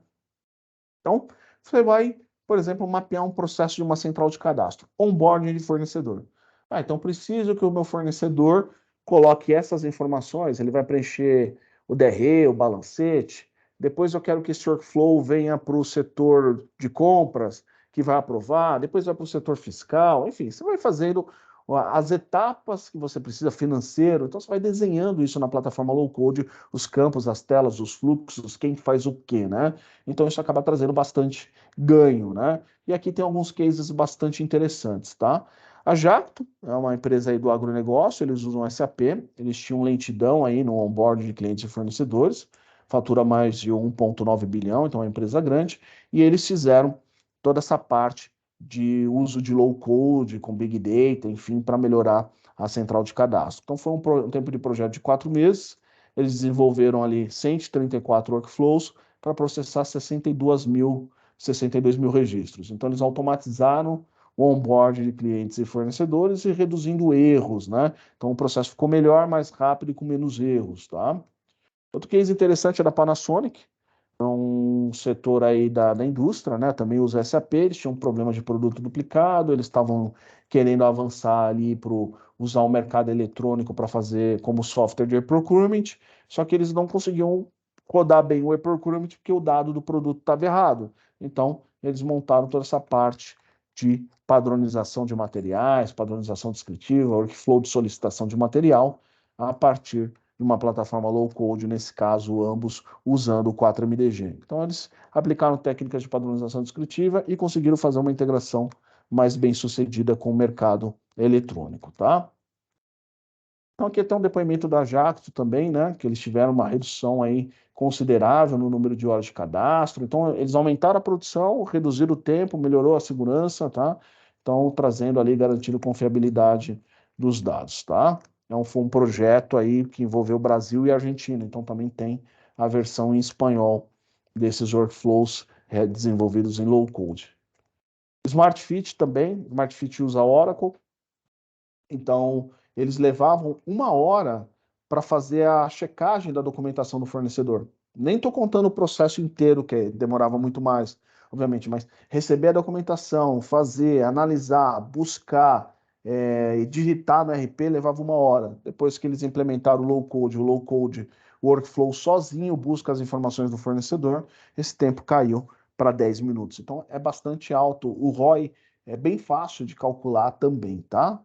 Então, você vai, por exemplo, mapear um processo de uma central de cadastro, onboarding de fornecedor. Então, preciso que o meu fornecedor coloque essas informações, ele vai preencher o DRE, o balancete, depois eu quero que esse workflow venha para o setor de compras, que vai aprovar, depois vai para o setor fiscal, enfim, você vai fazendo as etapas que você precisa financeiro, então você vai desenhando isso na plataforma low code, os campos, as telas, os fluxos, quem faz o quê, né? Então isso acaba trazendo bastante ganho, né? E aqui tem alguns cases bastante interessantes, tá? A Jacto é uma empresa aí do agronegócio, eles usam SAP, eles tinham lentidão aí no onboard de clientes e fornecedores, fatura mais de 1,9 bilhão, então é uma empresa grande, e eles fizeram toda essa parte de uso de low code, com big data, enfim, para melhorar a central de cadastro. Então foi um tempo de projeto de 4 meses, eles desenvolveram ali 134 workflows, para processar 62 mil registros. Então, eles automatizaram o onboard de clientes e fornecedores e reduzindo erros, né? Então, o processo ficou melhor, mais rápido e com menos erros, tá? Outro case interessante é da Panasonic, um setor aí da indústria, né? Também usa SAP, eles tinham um problema de produto duplicado, eles estavam querendo avançar ali para usar o mercado eletrônico para fazer como software de e-procurement, só que eles não conseguiam rodar bem o e-procurement porque o dado do produto estava errado. Então, eles montaram toda essa parte de padronização de materiais, padronização descritiva, workflow de solicitação de material, a partir de uma plataforma low code, nesse caso, ambos usando o 4MDG. Então, eles aplicaram técnicas de padronização descritiva e conseguiram fazer uma integração mais bem sucedida com o mercado eletrônico, tá? Então, aqui tem um depoimento da Jacto também, né, que eles tiveram uma redução aí considerável no número de horas de cadastro. Então, eles aumentaram a produção, reduziram o tempo, melhorou a segurança, tá? Então, trazendo ali, garantindo confiabilidade dos dados, tá? Foi um projeto aí que envolveu Brasil e Argentina, então também tem a versão em espanhol desses workflows desenvolvidos em low code. SmartFit também, SmartFit usa Oracle, então eles levavam 1 hora para fazer a checagem da documentação do fornecedor. Nem estou contando o processo inteiro, que demorava muito mais, obviamente, mas receber a documentação, fazer, analisar, buscar e digitar no RP levava 1 hora. Depois que eles implementaram o low code workflow sozinho busca as informações do fornecedor, esse tempo caiu para 10 minutos. Então é bastante alto. O ROI é bem fácil de calcular também, tá?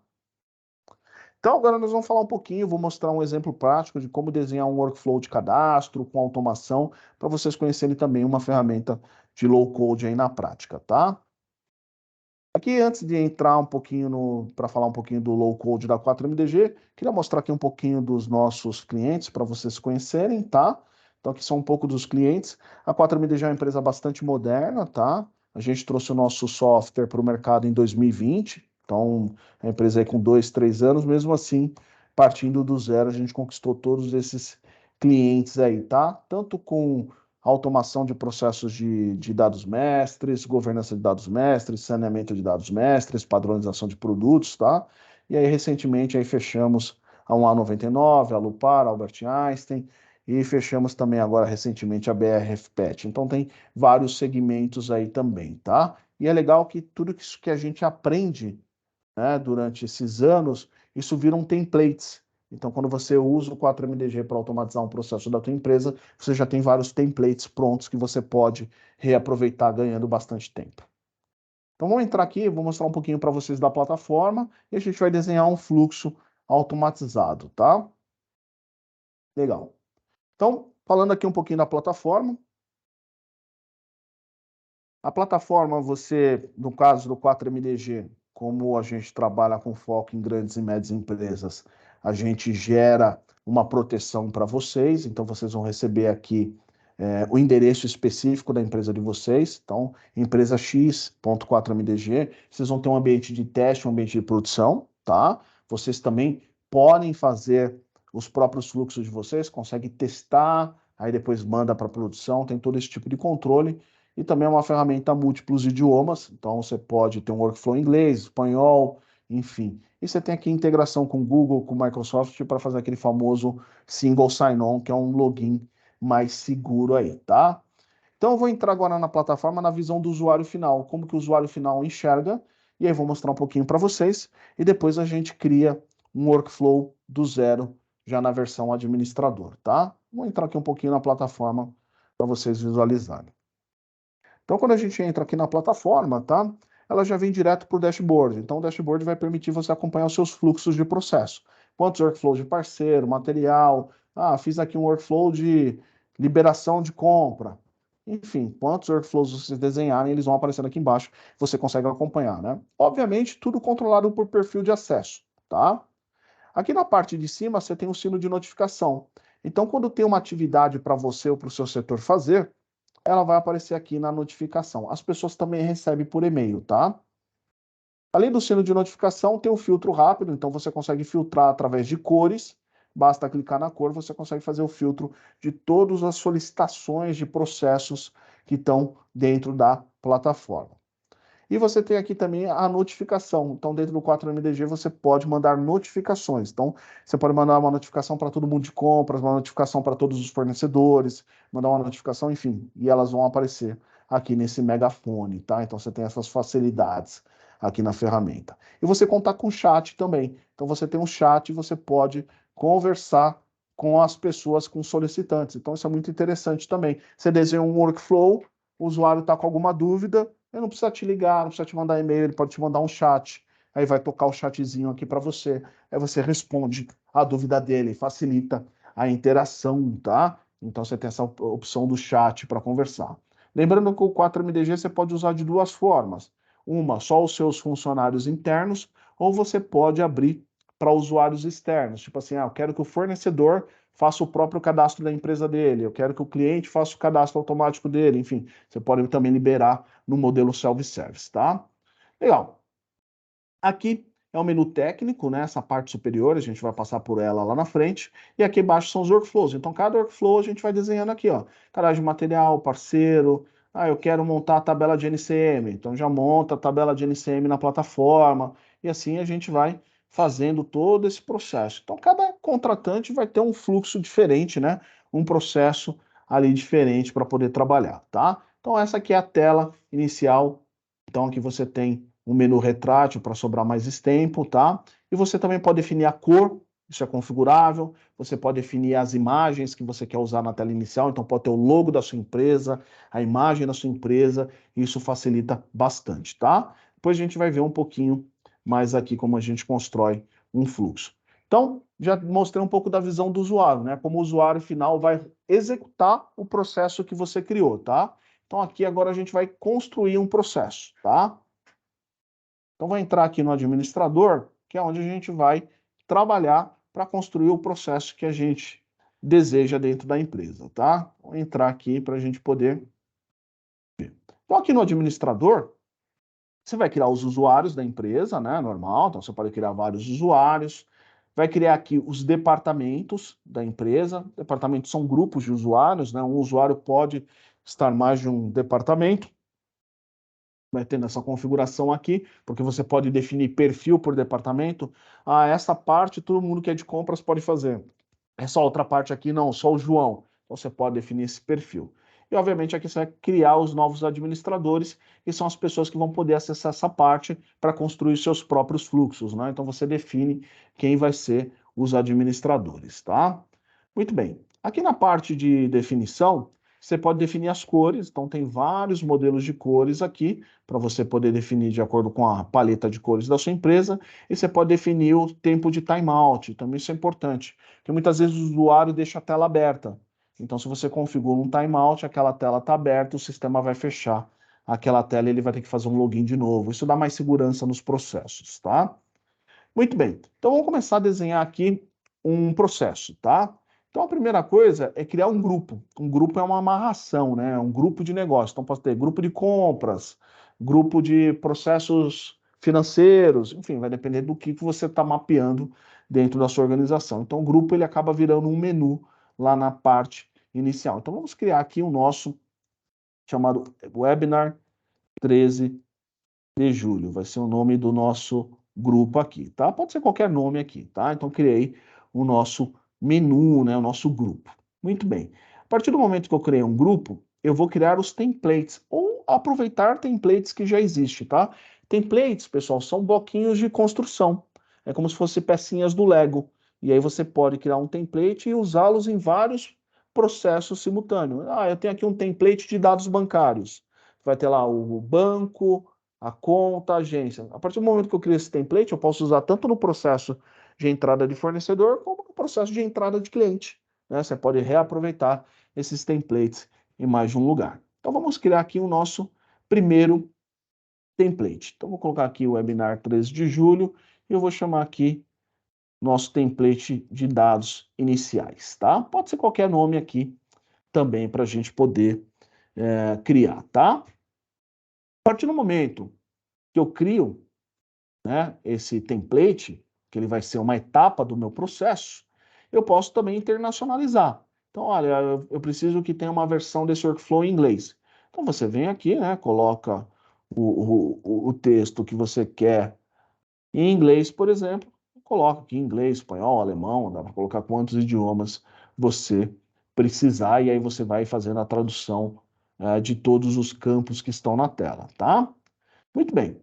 Então, agora nós vamos falar um pouquinho, vou mostrar um exemplo prático de como desenhar um workflow de cadastro com automação, para vocês conhecerem também uma ferramenta de low code aí na prática, tá? Aqui, antes de entrar um pouquinho para falar um pouquinho do low code da 4MDG, queria mostrar aqui um pouquinho dos nossos clientes para vocês conhecerem, tá? Então, aqui são um pouco dos clientes. A 4MDG é uma empresa bastante moderna, tá? A gente trouxe o nosso software para o mercado em 2020, então, a empresa aí com 2, 3 anos, mesmo assim, partindo do zero, a gente conquistou todos esses clientes aí, tá? Tanto com automação de processos de dados mestres, governança de dados mestres, saneamento de dados mestres, padronização de produtos, tá? E aí, recentemente, aí fechamos a 1A99, a Lupar, a Albert Einstein, e fechamos também agora, recentemente, a BRF-PET. Então, tem vários segmentos aí também, tá? E é legal que tudo isso que a gente aprende, né, durante esses anos, isso viram templates. Então, quando você usa o 4MDG para automatizar um processo da tua empresa, você já tem vários templates prontos que você pode reaproveitar ganhando bastante tempo. Então, vamos entrar aqui, vou mostrar um pouquinho para vocês da plataforma e a gente vai desenhar um fluxo automatizado, tá? Legal. Então, falando aqui um pouquinho da plataforma. A plataforma, você, no caso do 4MDG, como a gente trabalha com foco em grandes e médias empresas, a gente gera uma proteção para vocês, então vocês vão receber aqui o endereço específico da empresa de vocês, então empresa x.4mdg, vocês vão ter um ambiente de teste, um ambiente de produção, tá? Vocês também podem fazer os próprios fluxos de vocês, conseguem testar, aí depois manda para produção, tem todo esse tipo de controle, e também é uma ferramenta múltiplos idiomas, então você pode ter um workflow em inglês, espanhol, enfim. E você tem aqui integração com o Google, com o Microsoft, para fazer aquele famoso single sign-on, que é um login mais seguro aí, tá? Então eu vou entrar agora na plataforma na visão do usuário final, como que o usuário final enxerga, e aí vou mostrar um pouquinho para vocês, e depois a gente cria um workflow do zero, já na versão administrador, tá? Vou entrar aqui um pouquinho na plataforma para vocês visualizarem. Então, quando a gente entra aqui na plataforma, tá? Ela já vem direto para o dashboard. Então, o dashboard vai permitir você acompanhar os seus fluxos de processo. Quantos workflows de parceiro, material. Ah, fiz aqui um workflow de liberação de compra. Enfim, quantos workflows vocês desenharem, eles vão aparecendo aqui embaixo. Você consegue acompanhar, né? Obviamente, tudo controlado por perfil de acesso, tá? Aqui na parte de cima, você tem o sino de notificação. Então, quando tem uma atividade para você ou para o seu setor fazer, ela vai aparecer aqui na notificação. As pessoas também recebem por e-mail, tá? Além do sino de notificação, tem o filtro rápido, então você consegue filtrar através de cores. Basta clicar na cor, você consegue fazer o filtro de todas as solicitações de processos que estão dentro da plataforma. E você tem aqui também a notificação. Então, dentro do 4MDG, você pode mandar notificações. Então, você pode mandar uma notificação para todo mundo de compras, uma notificação para todos os fornecedores, mandar uma notificação, enfim, e elas vão aparecer aqui nesse megafone, tá? Então, você tem essas facilidades aqui na ferramenta. E você contar com chat também. Então, você tem um chat e você pode conversar com as pessoas, com os solicitantes. Então, isso é muito interessante também. Você desenha um workflow, o usuário está com alguma dúvida, ele não precisa te ligar, não precisa te mandar e-mail, ele pode te mandar um chat. Aí vai tocar o chatzinho aqui para você. Aí você responde a dúvida dele, facilita a interação, tá? Então você tem essa opção do chat para conversar. Lembrando que o 4MDG você pode usar de duas formas. Uma, só os seus funcionários internos, ou você pode abrir para usuários externos. Tipo assim, eu quero que o fornecedor faça o próprio cadastro da empresa dele, eu quero que o cliente faça o cadastro automático dele, enfim, você pode também liberar no modelo self-service, tá? Legal. Aqui é o menu técnico, né? Essa parte superior, a gente vai passar por ela lá na frente. E aqui embaixo são os workflows. Então, cada workflow a gente vai desenhando aqui, ó. Cadastro de material, parceiro. Ah, eu quero montar a tabela de NCM. Então, já monta a tabela de NCM na plataforma. E assim a gente vai fazendo todo esse processo. Então, cada contratante vai ter um fluxo diferente, né? Um processo ali diferente para poder trabalhar, tá? Então, essa aqui é a tela inicial. Então, aqui você tem um menu retrátil para sobrar mais tempo, tá? E você também pode definir a cor, isso é configurável. Você pode definir as imagens que você quer usar na tela inicial, então pode ter o logo da sua empresa, a imagem da sua empresa, e isso facilita bastante, tá? Depois a gente vai ver um pouquinho mais aqui como a gente constrói um fluxo. Então, já mostrei um pouco da visão do usuário, né? Como o usuário final vai executar o processo que você criou, tá? Então aqui agora a gente vai construir um processo, tá? Então, vou entrar aqui no administrador, que é onde a gente vai trabalhar para construir o processo que a gente deseja dentro da empresa, tá? Vou entrar aqui para a gente poder ver. Então, aqui no administrador, você vai criar os usuários da empresa, né? Normal, então você pode criar vários usuários. Vai criar aqui os departamentos da empresa. Departamentos são grupos de usuários, né? Um usuário pode estar mais de um departamento. Vai tendo essa configuração aqui, porque você pode definir perfil por departamento. Ah, essa parte todo mundo que é de compras pode fazer. Essa outra parte aqui não, só o João. Então você pode definir esse perfil. E obviamente aqui você vai criar os novos administradores, que são as pessoas que vão poder acessar essa parte para construir seus próprios fluxos, né? Então você define quem vai ser os administradores, tá? Muito bem. Aqui na parte de definição, você pode definir as cores, então tem vários modelos de cores aqui, para você poder definir de acordo com a paleta de cores da sua empresa, e você pode definir o tempo de timeout, também isso é importante, porque muitas vezes o usuário deixa a tela aberta. Então, se você configura um timeout, aquela tela está aberta, o sistema vai fechar aquela tela e ele vai ter que fazer um login de novo. Isso dá mais segurança nos processos, tá? Muito bem, então vamos começar a desenhar aqui um processo, tá? Então a primeira coisa é criar um grupo. Um grupo é uma amarração, né? Um grupo de negócio. Então pode ter grupo de compras, grupo de processos financeiros, enfim, vai depender do que você está mapeando dentro da sua organização. Então o grupo ele acaba virando um menu lá na parte inicial. Então vamos criar aqui o nosso chamado Webinar 13 de julho. Vai ser o nome do nosso grupo aqui, tá? Pode ser qualquer nome aqui, tá? Então, criei o nosso menu, né? O nosso grupo. Muito bem. A partir do momento que eu criei um grupo, eu vou criar os templates, ou aproveitar templates que já existem, tá? Templates, pessoal, são bloquinhos de construção. É como se fossem pecinhas do Lego. E aí você pode criar um template e usá-los em vários processos simultâneos. Ah, eu tenho aqui um template de dados bancários. Vai ter lá o banco, a conta, a agência. A partir do momento que eu crio esse template, eu posso usar tanto no processo de entrada de fornecedor, como no processo de entrada de cliente, né? Você pode reaproveitar esses templates em mais de um lugar. Então vamos criar aqui o nosso primeiro template. Então vou colocar aqui o webinar 13 de julho e eu vou chamar aqui nosso template de dados iniciais, tá? Pode ser qualquer nome aqui também para a gente poder criar, tá? A partir do momento que eu crio, né, esse template, que ele vai ser uma etapa do meu processo, eu posso também internacionalizar. Então, olha, eu preciso que tenha uma versão desse workflow em inglês. Então, você vem aqui, né, coloca o texto que você quer em inglês, por exemplo, coloca aqui em inglês, espanhol, alemão, dá para colocar quantos idiomas você precisar, e aí você vai fazendo a tradução de todos os campos que estão na tela, tá? Muito bem.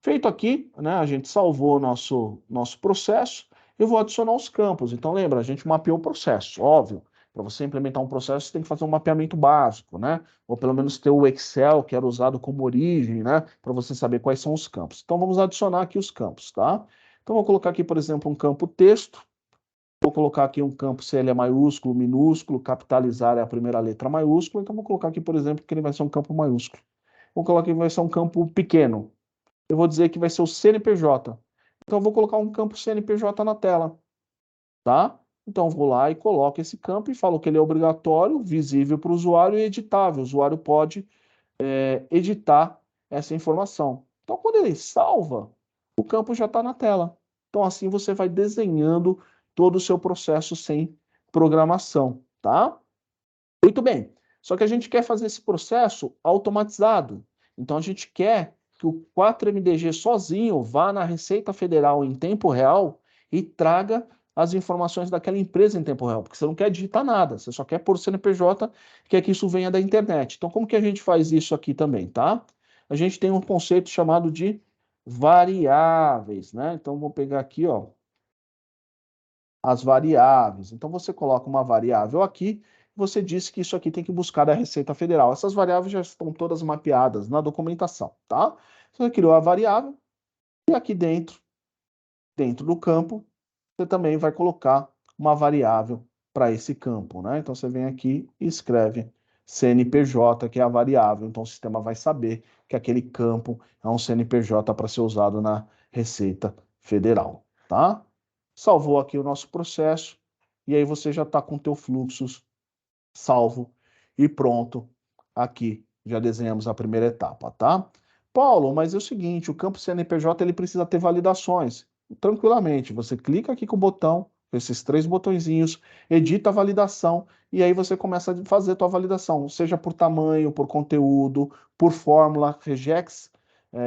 Feito aqui, né, a gente salvou nosso processo, eu vou adicionar os campos. Então, lembra, a gente mapeou o processo, óbvio. Para você implementar um processo, você tem que fazer um mapeamento básico, né? Ou pelo menos ter o Excel, que era usado como origem, né? Para você saber quais são os campos. Então, vamos adicionar aqui os campos, tá? Então, vou colocar aqui, por exemplo, um campo texto. Vou colocar aqui um campo se ele é maiúsculo, minúsculo, capitalizar é a primeira letra maiúscula. Então, vou colocar aqui, por exemplo, que ele vai ser um campo maiúsculo. Vou colocar que vai ser um campo pequeno. Eu vou dizer que vai ser o CNPJ. Então, eu vou colocar um campo CNPJ na tela, tá? Então, eu vou lá e coloco esse campo e falo que ele é obrigatório, visível para o usuário e editável. O usuário pode editar essa informação. Então, quando ele salva o campo já está na tela. Então, assim você vai desenhando todo o seu processo sem programação, tá? Muito bem. Só que a gente quer fazer esse processo automatizado. Então, a gente quer que o 4MDG sozinho vá na Receita Federal em tempo real e traga as informações daquela empresa em tempo real, porque você não quer digitar nada, você só quer pôr o CNPJ, quer que isso venha da internet. Então, como que a gente faz isso aqui também, tá? A gente tem um conceito chamado de variáveis, né? Então, vou pegar aqui, ó, as variáveis. Então, você coloca uma variável aqui, você disse que isso aqui tem que buscar da Receita Federal. Essas variáveis já estão todas mapeadas na documentação, tá? Você criou a variável e aqui dentro do campo, você também vai colocar uma variável para esse campo, né? Então, você vem aqui e escreve CNPJ, que é a variável. Então, o sistema vai saber que aquele campo é um CNPJ para ser usado na Receita Federal, tá? Salvou aqui o nosso processo e aí você já está com o teu fluxo salvo e pronto. Aqui já desenhamos a primeira etapa, tá? Paulo, mas é o seguinte, o campo CNPJ ele precisa ter validações. Tranquilamente, você clica aqui com o botão, esses três botõezinhos, edita a validação e aí você começa a fazer a tua validação, seja por tamanho, por conteúdo, por fórmula, regex,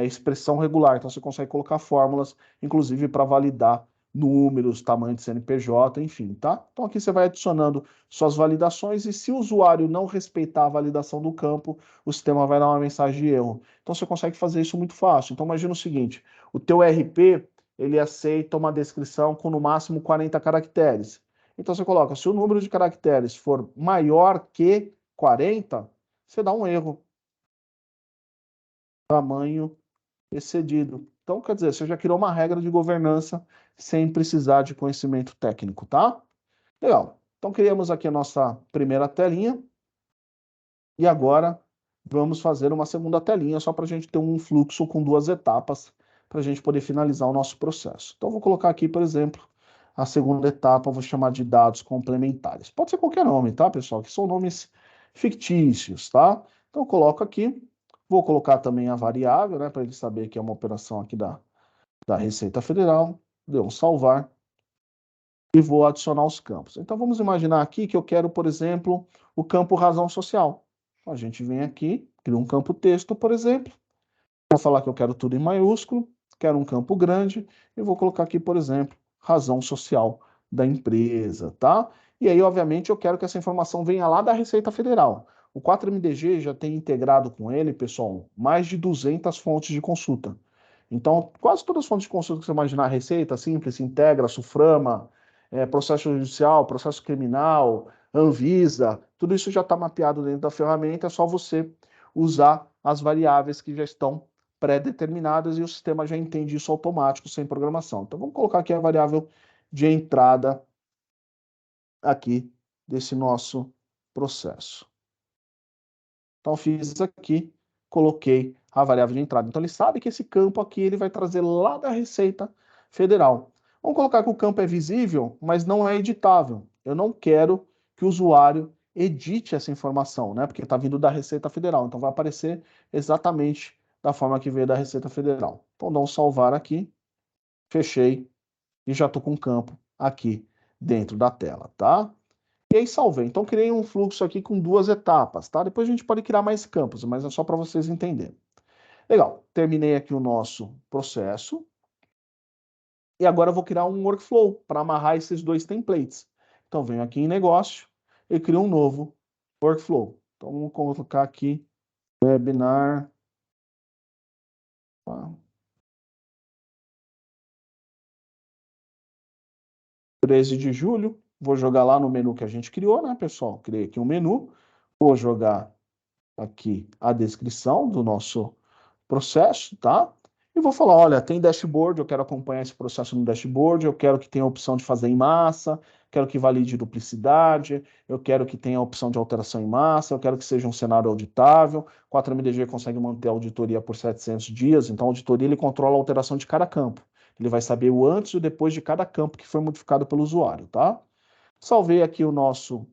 expressão regular. Então você consegue colocar fórmulas, inclusive para validar números, tamanho de CNPJ, enfim, tá? Então aqui você vai adicionando suas validações e se o usuário não respeitar a validação do campo, o sistema vai dar uma mensagem de erro. Então você consegue fazer isso muito fácil. Então imagina o seguinte, o teu RP, ele aceita uma descrição com no máximo 40 caracteres. Então você coloca, se o número de caracteres for maior que 40, você dá um erro. Tamanho excedido. Então, quer dizer, você já criou uma regra de governança sem precisar de conhecimento técnico, tá? Legal. Então, criamos aqui a nossa primeira telinha. E agora, vamos fazer uma segunda telinha, só para a gente ter um fluxo com duas etapas, para a gente poder finalizar o nosso processo. Então, vou colocar aqui, por exemplo, a segunda etapa, vou chamar de dados complementares. Pode ser qualquer nome, tá, pessoal? Que são nomes fictícios, tá? Então, eu coloco aqui. Vou colocar também a variável, né, para ele saber que é uma operação aqui da Receita Federal. Deu um salvar e vou adicionar os campos. Então, vamos imaginar aqui que eu quero, por exemplo, o campo razão social. A gente vem aqui, cria um campo texto, por exemplo. Vou falar que eu quero tudo em maiúsculo, quero um campo grande, e vou colocar aqui, por exemplo, razão social da empresa, tá? E aí, obviamente, eu quero que essa informação venha lá da Receita Federal. O 4MDG já tem integrado com ele, pessoal, mais de 200 fontes de consulta. Então, quase todas as fontes de consulta que você imaginar, Receita, Simples, Integra, Suframa, processo judicial, processo criminal, Anvisa, tudo isso já está mapeado dentro da ferramenta, é só você usar as variáveis que já estão pré-determinadas e o sistema já entende isso automático, sem programação. Então, vamos colocar aqui a variável de entrada aqui desse nosso processo. Então, fiz aqui, coloquei a variável de entrada. Então, ele sabe que esse campo aqui ele vai trazer lá da Receita Federal. Vamos colocar que o campo é visível, mas não é editável. Eu não quero que o usuário edite essa informação, né? Porque está vindo da Receita Federal. Então, vai aparecer exatamente da forma que veio da Receita Federal. Então, dá um salvar aqui, fechei e já estou com o campo aqui dentro da tela, tá? E aí salvei. Então, criei um fluxo aqui com duas etapas, tá? Depois a gente pode criar mais campos, mas é só para vocês entenderem. Legal. Terminei aqui o nosso processo. E agora eu vou criar um workflow para amarrar esses dois templates. Então, venho aqui em negócio e crio um novo workflow. Então, vamos colocar aqui webinar. 13 de julho. Vou jogar lá no menu que a gente criou, né, pessoal? Criei aqui um menu. Vou jogar aqui a descrição do nosso processo, tá? E vou falar, olha, tem dashboard, eu quero acompanhar esse processo no dashboard, eu quero que tenha a opção de fazer em massa, quero que valide duplicidade, eu quero que tenha a opção de alteração em massa, eu quero que seja um cenário auditável. 4MDG consegue manter a auditoria por 700 dias, então a auditoria ele controla a alteração de cada campo. Ele vai saber o antes e o depois de cada campo que foi modificado pelo usuário, tá? Salvei aqui o nosso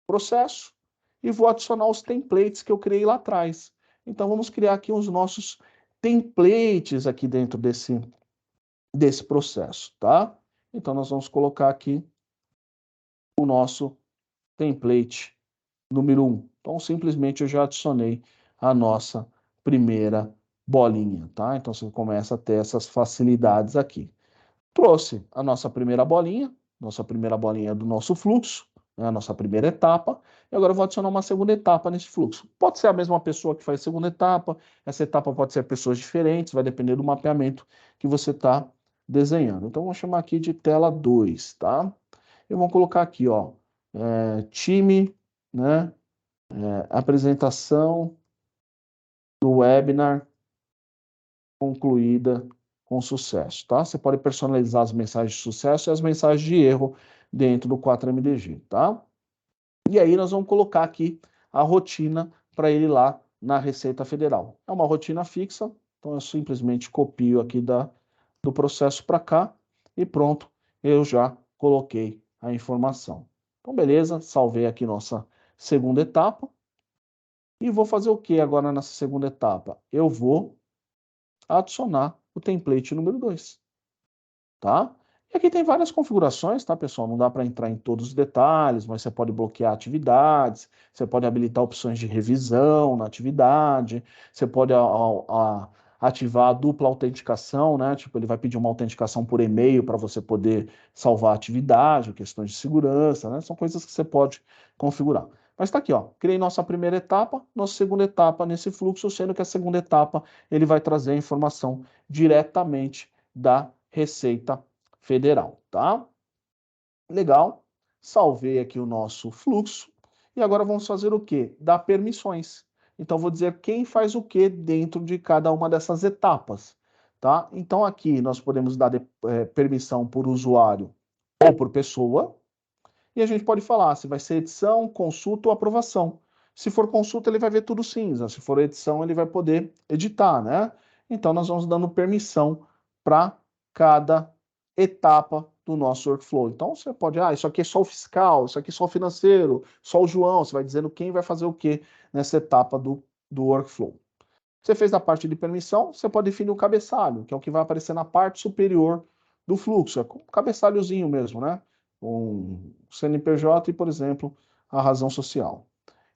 processo e vou adicionar os templates que eu criei lá atrás. Então, vamos criar aqui os nossos templates aqui dentro desse processo, tá? Então, nós vamos colocar aqui o nosso template número 1. Então, simplesmente eu já adicionei a nossa primeira bolinha, tá? Então, você começa a ter essas facilidades aqui. Trouxe a nossa primeira bolinha do nosso fluxo, né, a nossa primeira etapa, e agora eu vou adicionar uma segunda etapa nesse fluxo. Pode ser a mesma pessoa que faz a segunda etapa, essa etapa pode ser pessoas diferentes, vai depender do mapeamento que você está desenhando. Então, vamos chamar aqui de tela 2, tá? E vamos colocar aqui, ó, time, né, apresentação do webinar concluída com sucesso, tá? Você pode personalizar as mensagens de sucesso e as mensagens de erro dentro do 4MDG, tá? E aí nós vamos colocar aqui a rotina para ele lá na Receita Federal. É uma rotina fixa, então eu simplesmente copio aqui do processo para cá e pronto, eu já coloquei a informação. Então, beleza, salvei aqui nossa segunda etapa. E vou fazer o que agora nessa segunda etapa? Eu vou adicionar o template número 2, tá? E aqui tem várias configurações, tá, pessoal? Não dá para entrar em todos os detalhes, mas você pode bloquear atividades, você pode habilitar opções de revisão na atividade, você pode ativar a dupla autenticação, né? Tipo, ele vai pedir uma autenticação por e-mail para você poder salvar a atividade, questões de segurança, né? São coisas que você pode configurar. Mas está aqui, ó. Criei nossa primeira etapa, nossa segunda etapa nesse fluxo, sendo que a segunda etapa ele vai trazer a informação diretamente da Receita Federal, tá? Legal. Salvei aqui o nosso fluxo. E agora vamos fazer o quê? Dar permissões. Então, vou dizer quem faz o quê dentro de cada uma dessas etapas, tá? Então, aqui nós podemos dar permissão por usuário ou por pessoa. E a gente pode falar se vai ser edição, consulta ou aprovação. Se for consulta, ele vai ver tudo cinza. Se for edição, ele vai poder editar, né? Então, nós vamos dando permissão para cada etapa do nosso workflow. Então, você pode, isso aqui é só o fiscal, isso aqui é só o financeiro, só o João. Você vai dizendo quem vai fazer o quê nessa etapa do workflow. Você fez a parte de permissão, você pode definir o cabeçalho, que é o que vai aparecer na parte superior do fluxo. É um cabeçalhozinho mesmo, né? Um CNPJ e, por exemplo, a razão social.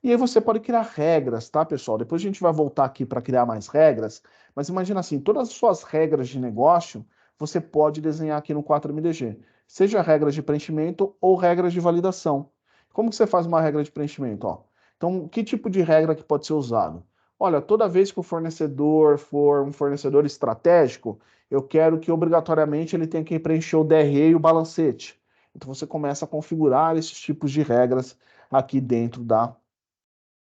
E aí você pode criar regras, tá, pessoal? Depois a gente vai voltar aqui para criar mais regras, mas imagina assim, todas as suas regras de negócio, você pode desenhar aqui no 4MDG, seja regras de preenchimento ou regras de validação. Como que você faz uma regra de preenchimento? Ó, então, que tipo de regra que pode ser usado? Olha, toda vez que o fornecedor for um fornecedor estratégico, eu quero que obrigatoriamente ele tenha que preencher o DRE e o balancete. Então você começa a configurar esses tipos de regras aqui dentro da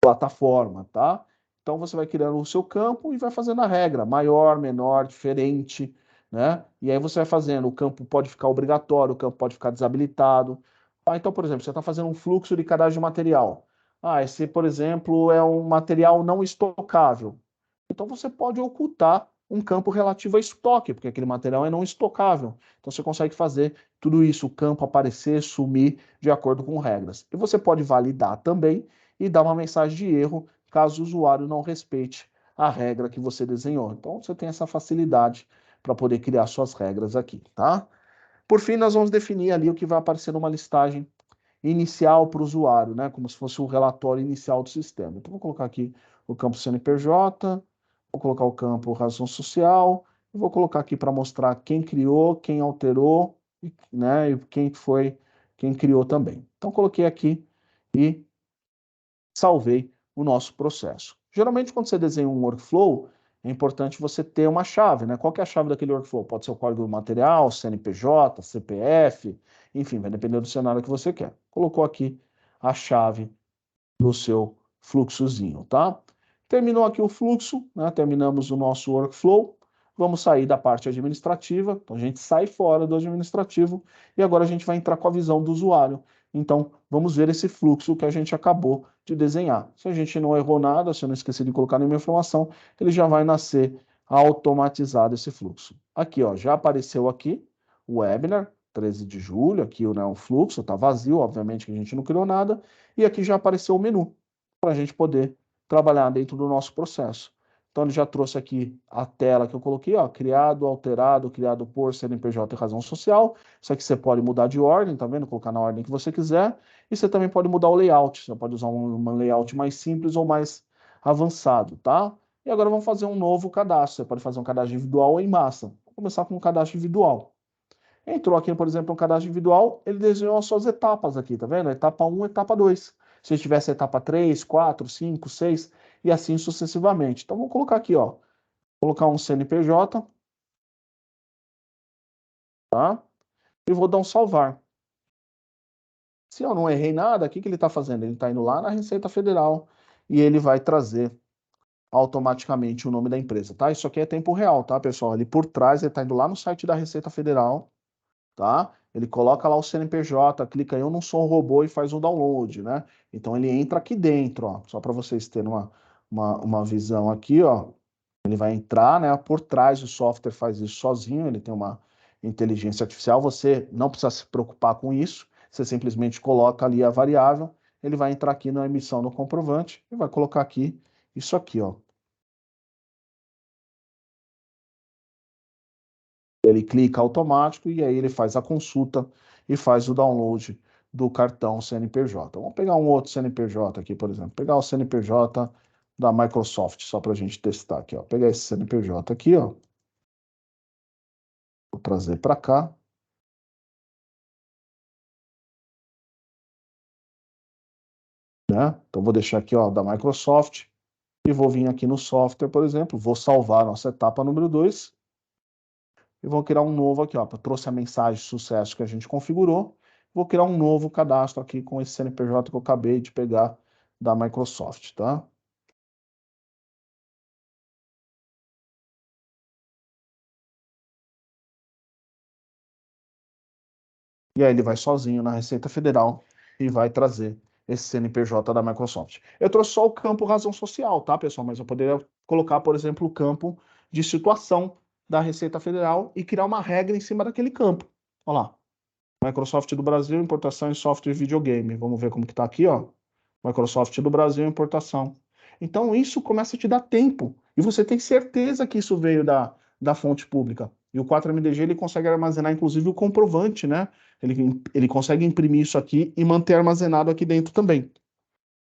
plataforma, tá? Então você vai criando o seu campo e vai fazendo a regra, maior, menor, diferente, né? E aí você vai fazendo, o campo pode ficar obrigatório, o campo pode ficar desabilitado. Então, por exemplo, você está fazendo um fluxo de cadastro de material. Esse, por exemplo, é um material não estocável. Então você pode ocultar um campo relativo a estoque, porque aquele material é não estocável. Então você consegue fazer tudo isso, o campo aparecer, sumir de acordo com regras. E você pode validar também e dar uma mensagem de erro caso o usuário não respeite a regra que você desenhou. Então você tem essa facilidade para poder criar suas regras aqui, tá? Por fim, nós vamos definir ali o que vai aparecer numa listagem inicial para o usuário, né? Como se fosse o relatório inicial do sistema. Então, vou colocar aqui o campo CNPJ, vou colocar o campo razão social, e vou colocar aqui para mostrar quem criou, quem alterou, né? E quem criou também. Então, coloquei aqui e salvei o nosso processo. Geralmente, quando você desenha um workflow, é importante você ter uma chave, né? Qual que é a chave daquele workflow? Pode ser o código do material, CNPJ, CPF, enfim, vai depender do cenário que você quer. Colocou aqui a chave do seu fluxozinho, tá? Terminou aqui o fluxo, né? Terminamos o nosso workflow. Vamos sair da parte administrativa, então a gente sai fora do administrativo e agora a gente vai entrar com a visão do usuário. Então, vamos ver esse fluxo que a gente acabou de desenhar. Se a gente não errou nada, se eu não esqueci de colocar nenhuma informação, ele já vai nascer automatizado esse fluxo. Aqui, ó, já apareceu aqui o webinar, 13 de julho, aqui né, o fluxo está vazio, obviamente que a gente não criou nada, e aqui já apareceu o menu, para a gente poder trabalhar dentro do nosso processo. Então, ele já trouxe aqui a tela que eu coloquei, ó, criado, alterado, criado por CNPJ e razão social. Isso aqui você pode mudar de ordem, tá vendo? Colocar na ordem que você quiser. E você também pode mudar o layout. Você pode usar um layout mais simples ou mais avançado, tá? E agora vamos fazer um novo cadastro. Você pode fazer um cadastro individual ou em massa. Vamos começar com um cadastro individual. Entrou aqui, por exemplo, um cadastro individual, ele desenhou as suas etapas aqui, tá vendo? Etapa 1, etapa 2. Se tivesse etapa 3, 4, 5, 6 e assim sucessivamente. Então, vou colocar aqui, ó. Colocar um CNPJ, tá? E vou dar um salvar. Se eu não errei nada, o que que ele está fazendo? Ele está indo lá na Receita Federal e ele vai trazer automaticamente o nome da empresa, tá? Isso aqui é tempo real, tá, pessoal? Ali por trás, ele está indo lá no site da Receita Federal, tá? Ele coloca lá o CNPJ, clica em Eu Não Sou um Robô e faz o download, né? Então ele entra aqui dentro, ó, só para vocês terem uma visão aqui, ó. Ele vai entrar, né? Por trás o software faz isso sozinho, ele tem uma inteligência artificial, você não precisa se preocupar com isso, você simplesmente coloca ali a variável, ele vai entrar aqui na emissão do comprovante e vai colocar aqui isso aqui, ó. Ele clica automático e aí ele faz a consulta e faz o download do cartão CNPJ. Vamos pegar um outro CNPJ aqui, por exemplo. Pegar o CNPJ da Microsoft, só para a gente testar aqui, ó. Pegar esse CNPJ aqui, ó. Vou trazer para cá. Né? Então, vou deixar aqui, ó, da Microsoft e vou vir aqui no software, por exemplo. Vou salvar a nossa etapa número 2 e vou criar um novo aqui, ó. Trouxe a mensagem de sucesso que a gente configurou. Vou criar um novo cadastro aqui com esse CNPJ que eu acabei de pegar da Microsoft, tá? E aí ele vai sozinho na Receita Federal e vai trazer esse CNPJ da Microsoft. Eu trouxe só o campo razão social, tá, pessoal? Mas eu poderia colocar, por exemplo, o campo de situação da Receita Federal e criar uma regra em cima daquele campo. Olha lá. Microsoft do Brasil, importação em software e videogame. Vamos ver como que tá aqui, ó. Microsoft do Brasil, importação. Então isso começa a te dar tempo. E você tem certeza que isso veio da fonte pública. E o 4MDG ele consegue armazenar, inclusive, o comprovante, né? Ele consegue imprimir isso aqui e manter armazenado aqui dentro também.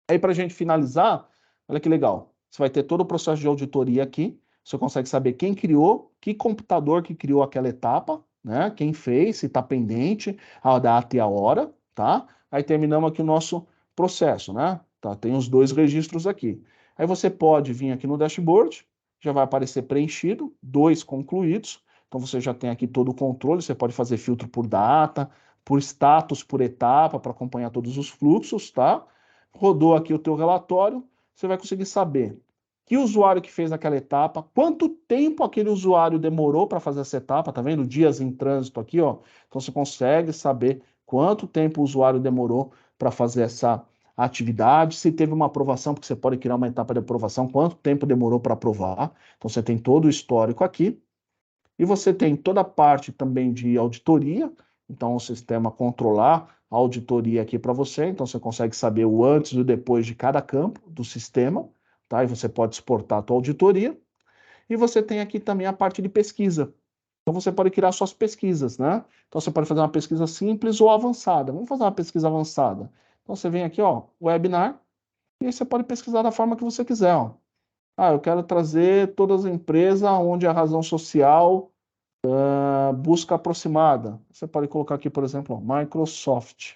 Aí, para a gente finalizar, olha que legal. Você vai ter todo o processo de auditoria aqui. Você consegue saber quem criou, que computador que criou aquela etapa, né? Quem fez, se está pendente, a data e a hora, tá? Aí terminamos aqui o nosso processo, né? Tá, tem os dois registros aqui. Aí você pode vir aqui no dashboard, já vai aparecer preenchido, 2 concluídos. Então você já tem aqui todo o controle, você pode fazer filtro por data, por status, por etapa, para acompanhar todos os fluxos, tá? Rodou aqui o teu relatório, você vai conseguir saber que usuário que fez aquela etapa, quanto tempo aquele usuário demorou para fazer essa etapa, tá vendo? Dias em trânsito aqui, ó. Então você consegue saber quanto tempo o usuário demorou para fazer essa atividade, se teve uma aprovação, porque você pode criar uma etapa de aprovação, quanto tempo demorou para aprovar. Então você tem todo o histórico aqui. E você tem toda a parte também de auditoria, então o sistema controlar a auditoria aqui para você, então você consegue saber o antes e o depois de cada campo do sistema, tá? E você pode exportar a tua auditoria. E você tem aqui também a parte de pesquisa. Então você pode criar suas pesquisas, né? Então você pode fazer uma pesquisa simples ou avançada. Vamos fazer uma pesquisa avançada. Então você vem aqui, ó, webinar, e aí você pode pesquisar da forma que você quiser, ó. Ah, eu quero trazer todas as empresas onde a razão social busca aproximada. Você pode colocar aqui, por exemplo, ó, Microsoft.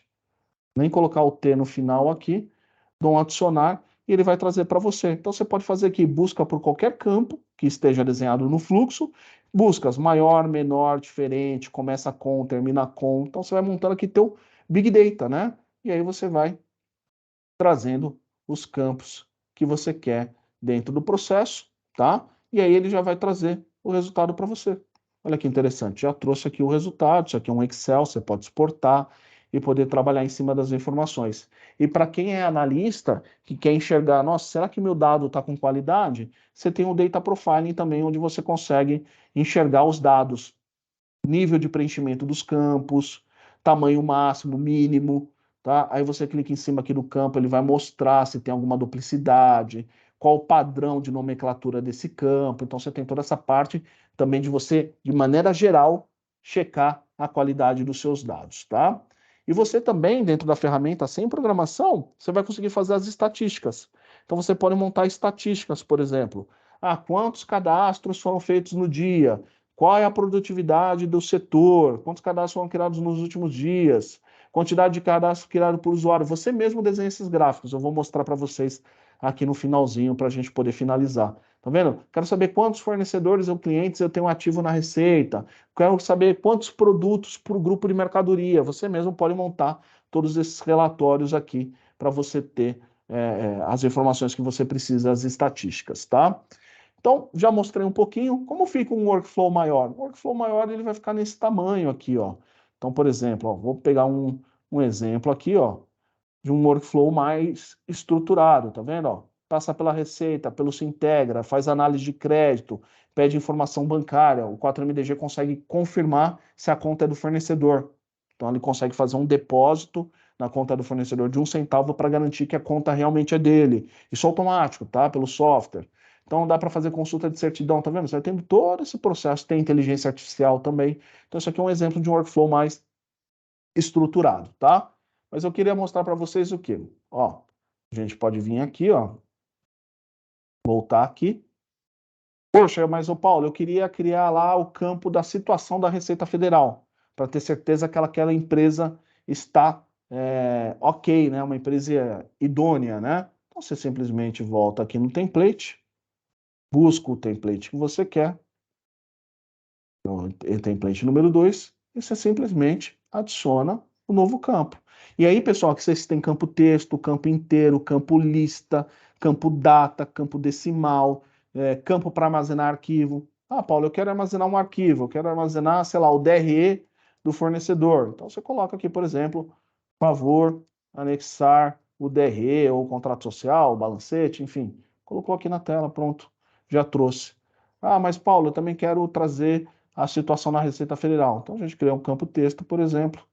Nem colocar o T no final aqui, dou um adicionar e ele vai trazer para você. Então você pode fazer aqui busca por qualquer campo que esteja desenhado no fluxo, buscas maior, menor, diferente, começa com, termina com. Então você vai montando aqui teu Big Data, né? E aí você vai trazendo os campos que você quer dentro do processo, tá? E aí ele já vai trazer o resultado para você. Olha que interessante, já trouxe aqui o resultado, isso aqui é um Excel, você pode exportar e poder trabalhar em cima das informações. E para quem é analista, que quer enxergar, nossa, será que meu dado está com qualidade? Você tem o Data Profiling também, onde você consegue enxergar os dados, nível de preenchimento dos campos, tamanho máximo, mínimo, tá? Aí você clica em cima aqui do campo, ele vai mostrar se tem alguma duplicidade, qual o padrão de nomenclatura desse campo. Então, você tem toda essa parte também de você, de maneira geral, checar a qualidade dos seus dados, tá? E você também, dentro da ferramenta sem programação, você vai conseguir fazer as estatísticas. Então, você pode montar estatísticas, por exemplo. Ah, quantos cadastros foram feitos no dia? Qual é a produtividade do setor? Quantos cadastros foram criados nos últimos dias? Quantidade de cadastros criados por usuário. Você mesmo desenha esses gráficos. Eu vou mostrar para vocês aqui no finalzinho para a gente poder finalizar. Tá vendo? Quero saber quantos fornecedores ou clientes eu tenho ativo na Receita. Quero saber quantos produtos por grupo de mercadoria. Você mesmo pode montar todos esses relatórios aqui para você ter as informações que você precisa, as estatísticas, tá? Então, já mostrei um pouquinho como fica um workflow maior. O workflow maior ele vai ficar nesse tamanho aqui, ó. Então, por exemplo, ó, vou pegar um exemplo aqui, ó, de um workflow mais estruturado, tá vendo? Ó? Passa pela Receita, pelo Sintegra, faz análise de crédito, pede informação bancária. O 4MDG consegue confirmar se a conta é do fornecedor. Então, ele consegue fazer um depósito na conta do fornecedor de 1 centavo para garantir que a conta realmente é dele. Isso é automático, tá? Pelo software. Então, dá para fazer consulta de certidão, tá vendo? Você vai tendo todo esse processo, tem inteligência artificial também. Então, isso aqui é um exemplo de um workflow mais estruturado, tá? Mas eu queria mostrar para vocês o quê? Ó, a gente pode vir aqui, ó, voltar aqui. Poxa, mas o Paulo, eu queria criar lá o campo da situação da Receita Federal, para ter certeza que aquela empresa está ok, né? Uma empresa idônea, né? Então você simplesmente volta aqui no template, busca o template que você quer, então, template número 2, e você simplesmente adiciona o novo campo. E aí, pessoal, que vocês têm campo texto, campo inteiro, campo lista, campo data, campo decimal, campo para armazenar arquivo. Ah, Paulo, eu quero armazenar um arquivo, eu quero armazenar, sei lá, o DRE do fornecedor. Então você coloca aqui, por exemplo, favor anexar o DRE ou o contrato social, o balancete, enfim. Colocou aqui na tela, pronto, já trouxe. Ah, mas Paulo, eu também quero trazer a situação na Receita Federal. Então a gente cria um campo texto, por exemplo,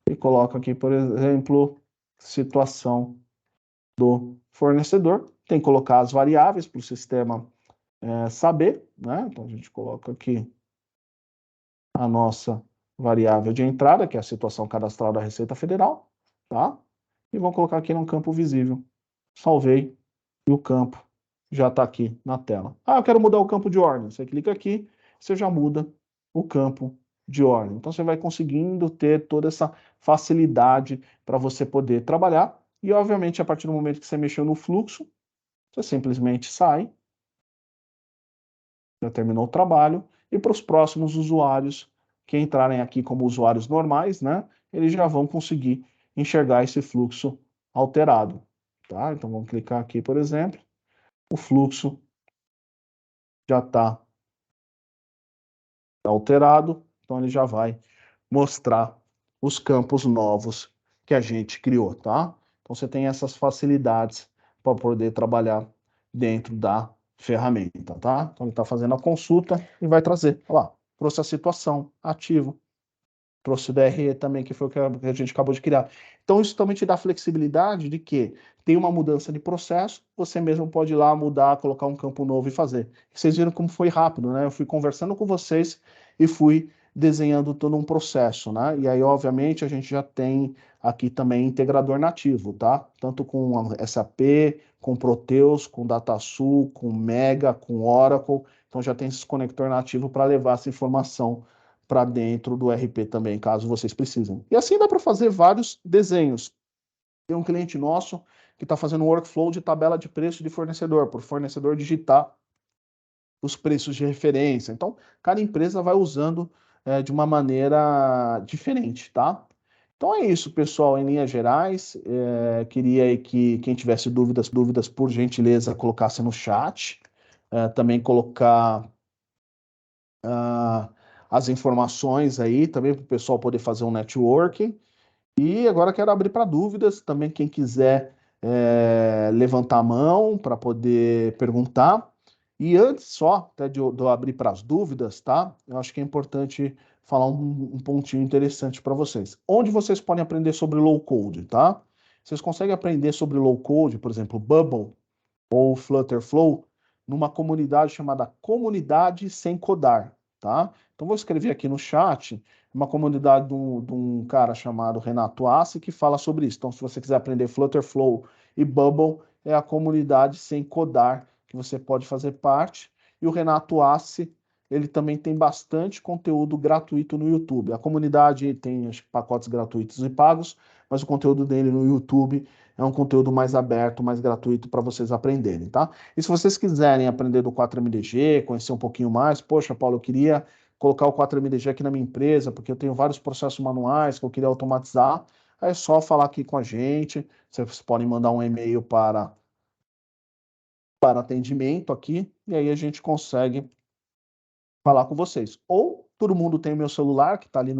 e coloca aqui, por exemplo, situação do fornecedor. Tem que colocar as variáveis para o sistema saber, né? Então a gente coloca aqui a nossa variável de entrada, que é a situação cadastral da Receita Federal, tá? E vamos colocar aqui num campo visível. Salvei e o campo já está aqui na tela. Ah, eu quero mudar o campo de ordem. Você clica aqui, você já muda o campo de ordem. Então você vai conseguindo ter toda essa facilidade para você poder trabalhar. E obviamente, a partir do momento que você mexeu no fluxo, você simplesmente sai, já terminou o trabalho, e para os próximos usuários que entrarem aqui como usuários normais, né, eles já vão conseguir enxergar esse fluxo alterado. Tá? Então vamos clicar aqui, por exemplo, o fluxo já está alterado, então ele já vai mostrar os campos novos que a gente criou, tá? Então você tem essas facilidades para poder trabalhar dentro da ferramenta, tá? Então ele está fazendo a consulta e vai trazer, olha lá, trouxe a situação, ativo, trouxe o DRE também, que foi o que a gente acabou de criar. Então, isso também te dá flexibilidade de que tem uma mudança de processo, você mesmo pode ir lá mudar, colocar um campo novo e fazer. Vocês viram como foi rápido, né? Eu fui conversando com vocês e fui desenhando todo um processo, né? E aí, obviamente, a gente já tem aqui também integrador nativo, tá? Tanto com SAP, com Proteus, com DataSul, com Mega, com Oracle. Então, já tem esse conector nativo para levar essa informação para dentro do RP também, caso vocês precisem. E assim dá para fazer vários desenhos. Tem um cliente nosso que está fazendo um workflow de tabela de preço de fornecedor, por fornecedor digitar os preços de referência. Então, cada empresa vai usando de uma maneira diferente, tá? Então é isso, pessoal, em linhas gerais. Queria aí que quem tivesse dúvidas, por gentileza, colocasse no chat. Também colocar as informações aí, também para o pessoal poder fazer um networking. E agora quero abrir para dúvidas, também quem quiser levantar a mão para poder perguntar. E antes só até de eu abrir para as dúvidas, tá? Eu acho que é importante falar um pontinho interessante para vocês. Onde vocês podem aprender sobre low code, tá? Vocês conseguem aprender sobre low code, por exemplo, Bubble, ou Flutter Flow numa comunidade chamada Comunidade Sem Codar, tá? Então vou escrever aqui no chat uma comunidade de um cara chamado Renato Assi que fala sobre isso. Então, se você quiser aprender Flutter Flow e Bubble, é a comunidade Sem Codar que você pode fazer parte. E o Renato Assi, ele também tem bastante conteúdo gratuito no YouTube. A comunidade tem acho, pacotes gratuitos e pagos, mas o conteúdo dele no YouTube é um conteúdo mais aberto, mais gratuito para vocês aprenderem, tá? E se vocês quiserem aprender do 4MDG, conhecer um pouquinho mais, poxa, Paulo, eu queria colocar o 4MDG aqui na minha empresa, porque eu tenho vários processos manuais que eu queria automatizar, aí é só falar aqui com a gente, vocês podem mandar um e-mail para atendimento aqui, e aí a gente consegue falar com vocês. Ou todo mundo tem o meu celular, que está ali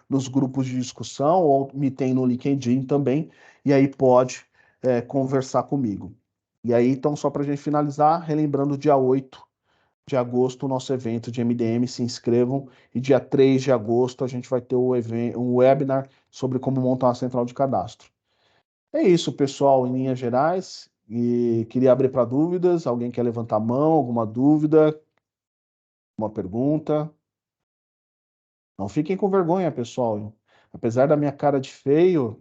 nos grupos de discussão, ou me tem no LinkedIn também, e aí pode conversar comigo. E aí, então, só para a gente finalizar, relembrando, dia 8 de agosto, o nosso evento de MDM, se inscrevam, e dia 3 de agosto a gente vai ter um webinar sobre como montar uma central de cadastro. É isso, pessoal, em linhas gerais, e queria abrir para dúvidas, alguém quer levantar a mão, alguma dúvida, uma pergunta? Não fiquem com vergonha, pessoal. Apesar da minha cara de feio,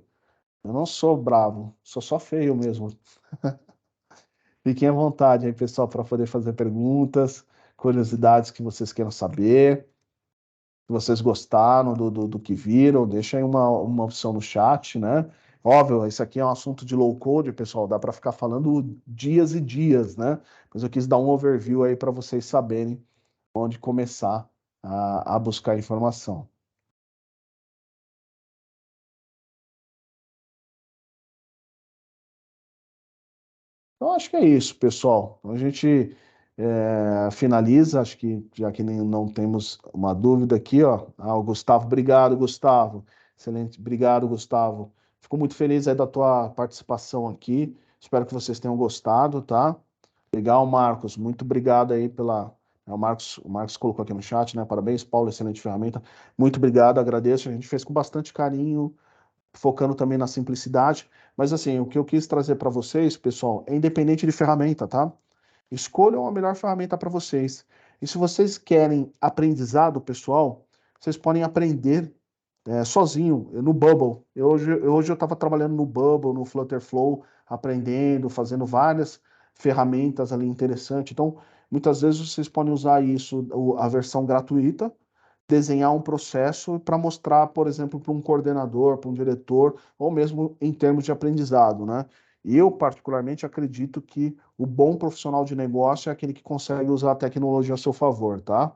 eu não sou bravo, sou só feio mesmo. Fiquem à vontade aí, pessoal, para poder fazer perguntas, curiosidades que vocês queiram saber. Se vocês gostaram do que viram, deixa aí uma opção no chat, né? Óbvio, isso aqui é um assunto de low code, pessoal, dá para ficar falando dias e dias, né? Mas eu quis dar um overview aí para vocês saberem onde começar a buscar informação. Então, acho que é isso, pessoal. Então, a gente finaliza, acho que já que não temos uma dúvida aqui, ó. Ah, o Gustavo, obrigado, Gustavo. Excelente, obrigado, Gustavo. Fico muito feliz aí da tua participação aqui. Espero que vocês tenham gostado, tá? Legal, Marcos. Muito obrigado aí pela. O Marcos colocou aqui no chat, né? Parabéns, Paulo, excelente ferramenta. Muito obrigado, agradeço. A gente fez com bastante carinho, focando também na simplicidade. Mas assim, o que eu quis trazer para vocês, pessoal, é independente de ferramenta, tá? Escolham a melhor ferramenta para vocês. E se vocês querem aprendizado, pessoal, vocês podem aprender sozinho, no Bubble. Hoje eu estava trabalhando no Bubble, no Flutterflow, aprendendo, fazendo várias ferramentas ali interessantes. Então, muitas vezes vocês podem usar isso, a versão gratuita, desenhar um processo para mostrar, por exemplo, para um coordenador, para um diretor, ou mesmo em termos de aprendizado, né? E eu, particularmente, acredito que o bom profissional de negócio é aquele que consegue usar a tecnologia a seu favor, tá?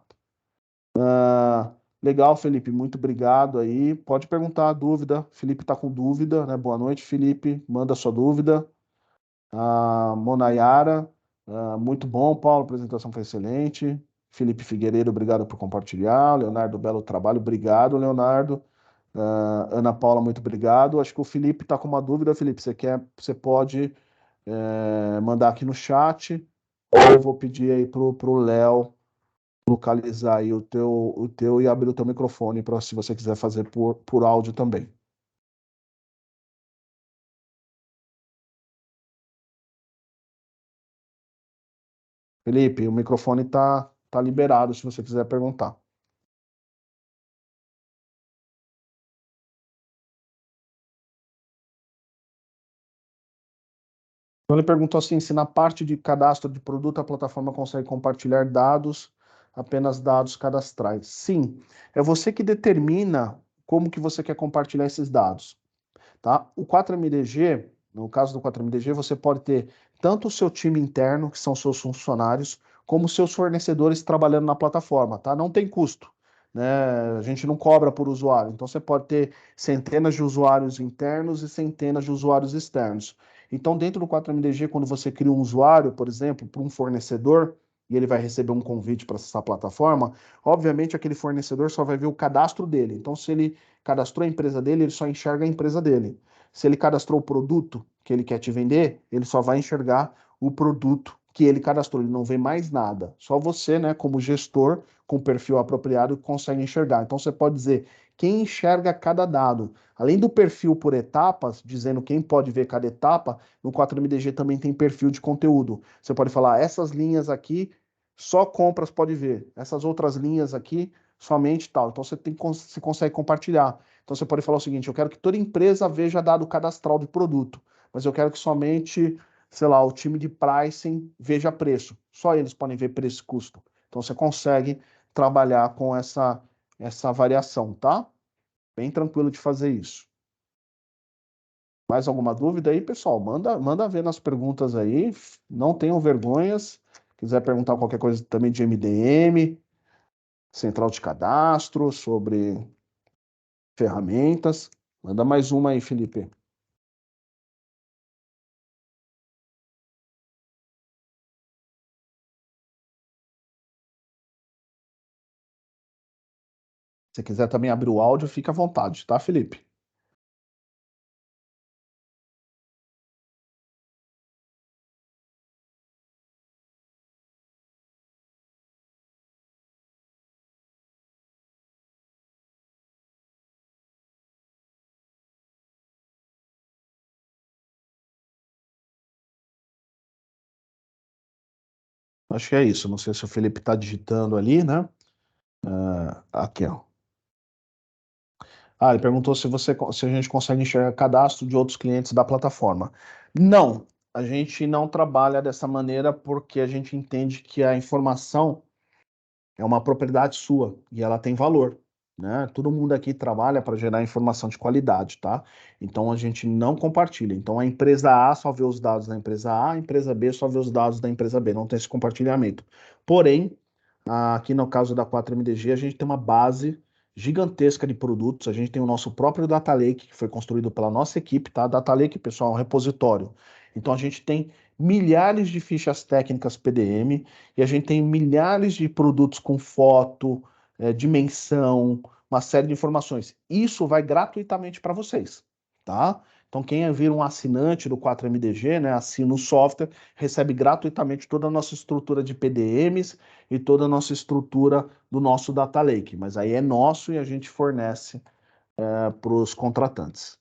Legal, Felipe, muito obrigado aí. Pode perguntar a dúvida. Felipe está com dúvida, né? Boa noite, Felipe. Manda sua dúvida. Monayara, muito bom, Paulo, a apresentação foi excelente. Felipe Figueiredo, obrigado por compartilhar. Leonardo, belo trabalho, obrigado, Leonardo. Ana Paula, muito obrigado. Acho que o Felipe está com uma dúvida, Felipe. Você pode mandar aqui no chat, ou eu vou pedir aí pro Léo localizar aí o teu e abrir o teu microfone para se você quiser fazer por áudio também. Felipe, o microfone tá liberado se você quiser perguntar. Então ele perguntou assim, se na parte de cadastro de produto a plataforma consegue compartilhar dados, apenas dados cadastrais. Sim, é você que determina como que você quer compartilhar esses dados, tá? O 4MDG, no caso do 4MDG, você pode ter tanto o seu time interno, que são seus funcionários, como seus fornecedores trabalhando na plataforma, tá? Não tem custo, né? A gente não cobra por usuário. Então você pode ter centenas de usuários internos e centenas de usuários externos. Então, dentro do 4MDG, quando você cria um usuário, por exemplo, para um fornecedor, e ele vai receber um convite para acessar a plataforma, obviamente aquele fornecedor só vai ver o cadastro dele. Então, se ele cadastrou a empresa dele, ele só enxerga a empresa dele. Se ele cadastrou o produto que ele quer te vender, ele só vai enxergar o produto que ele cadastrou, ele não vê mais nada. Só você, né, como gestor, com perfil apropriado, consegue enxergar. Então você pode dizer quem enxerga cada dado. Além do perfil por etapas, dizendo quem pode ver cada etapa, no 4MDG também tem perfil de conteúdo. Você pode falar, essas linhas aqui, só compras pode ver. Essas outras linhas aqui, somente tal. Então você consegue compartilhar. Então você pode falar o seguinte, eu quero que toda empresa veja dado cadastral de produto, mas eu quero que somente, sei lá, o time de pricing veja preço. Só eles podem ver preço e custo. Então você consegue trabalhar com essa variação, tá? Bem tranquilo de fazer isso. Mais alguma dúvida aí, pessoal? Manda ver nas perguntas aí. Não tenham vergonhas. Quiser perguntar qualquer coisa também de MDM, central de cadastro, sobre ferramentas. Manda mais uma aí, Felipe. Se quiser também abrir o áudio, fica à vontade, tá, Felipe? Acho que é isso. Não sei se o Felipe está digitando ali, né? Aqui, ó. Ah, ele perguntou se a gente consegue enxergar cadastro de outros clientes da plataforma. Não, a gente não trabalha dessa maneira porque a gente entende que a informação é uma propriedade sua e ela tem valor, né? Todo mundo aqui trabalha para gerar informação de qualidade, tá? Então a gente não compartilha. Então a empresa A só vê os dados da empresa A empresa B só vê os dados da empresa B, não tem esse compartilhamento. Porém, aqui no caso da 4MDG, a gente tem uma base gigantesca de produtos. A gente tem o nosso próprio Data Lake, que foi construído pela nossa equipe, tá? Data Lake, pessoal, é um repositório. Então a gente tem milhares de fichas técnicas PDM e a gente tem milhares de produtos com foto, dimensão, uma série de informações. Isso vai gratuitamente para vocês, tá? Então, quem vira um assinante do 4MDG, né, assina o software, recebe gratuitamente toda a nossa estrutura de PDMs e toda a nossa estrutura do nosso Data Lake. Mas aí é nosso e a gente fornece para os contratantes.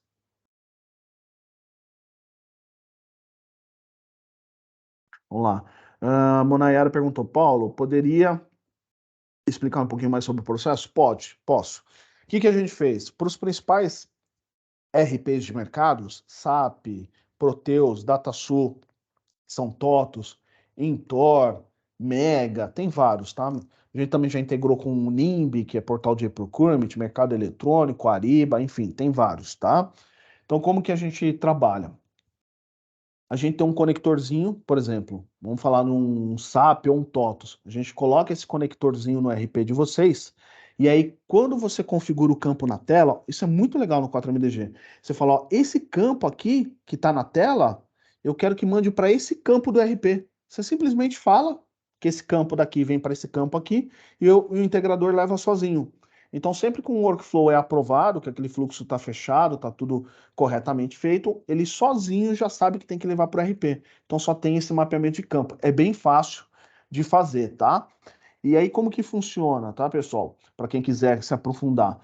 Vamos lá. Monayara perguntou, Paulo, poderia explicar um pouquinho mais sobre o processo? Pode, posso. O que que a gente fez? Para os principais RPs de mercados, SAP, Proteus, DataSul, São Totos, Intor, Mega, tem vários, tá? A gente também já integrou com o NIMB, que é portal de procurement, mercado eletrônico, Ariba, enfim, tem vários, tá? Então, como que a gente trabalha? A gente tem um conectorzinho, por exemplo, vamos falar num SAP ou um TOTOS. A gente coloca esse conectorzinho no RP de vocês, e aí, quando você configura o campo na tela, isso é muito legal no 4MDG. Você fala, ó, esse campo aqui que está na tela, eu quero que mande para esse campo do RP. Você simplesmente fala que esse campo daqui vem para esse campo aqui, e o integrador leva sozinho. Então, sempre que um workflow é aprovado, que aquele fluxo está fechado, está tudo corretamente feito, ele sozinho já sabe que tem que levar para o RP. Então só tem esse mapeamento de campo. É bem fácil de fazer, tá? E aí como que funciona, tá, pessoal? Para quem quiser se aprofundar,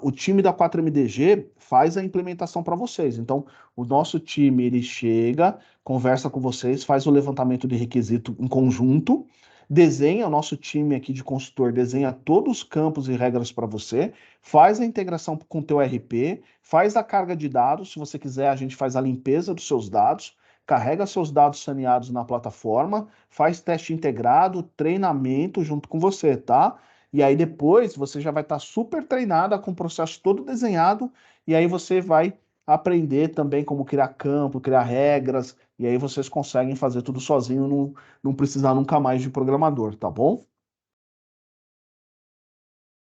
o time da 4MDG faz a implementação para vocês. Então, o nosso time ele chega, conversa com vocês, faz o levantamento de requisito em conjunto, desenha, o nosso time aqui de consultor desenha todos os campos e regras para você, faz a integração com o teu RP, faz a carga de dados, se você quiser, a gente faz a limpeza dos seus dados, carrega seus dados saneados na plataforma, faz teste integrado, treinamento junto com você, tá? E aí depois você já vai estar super treinada com o processo todo desenhado, e aí você vai aprender também como criar campo, criar regras, e aí vocês conseguem fazer tudo sozinho, não precisar nunca mais de programador, tá bom?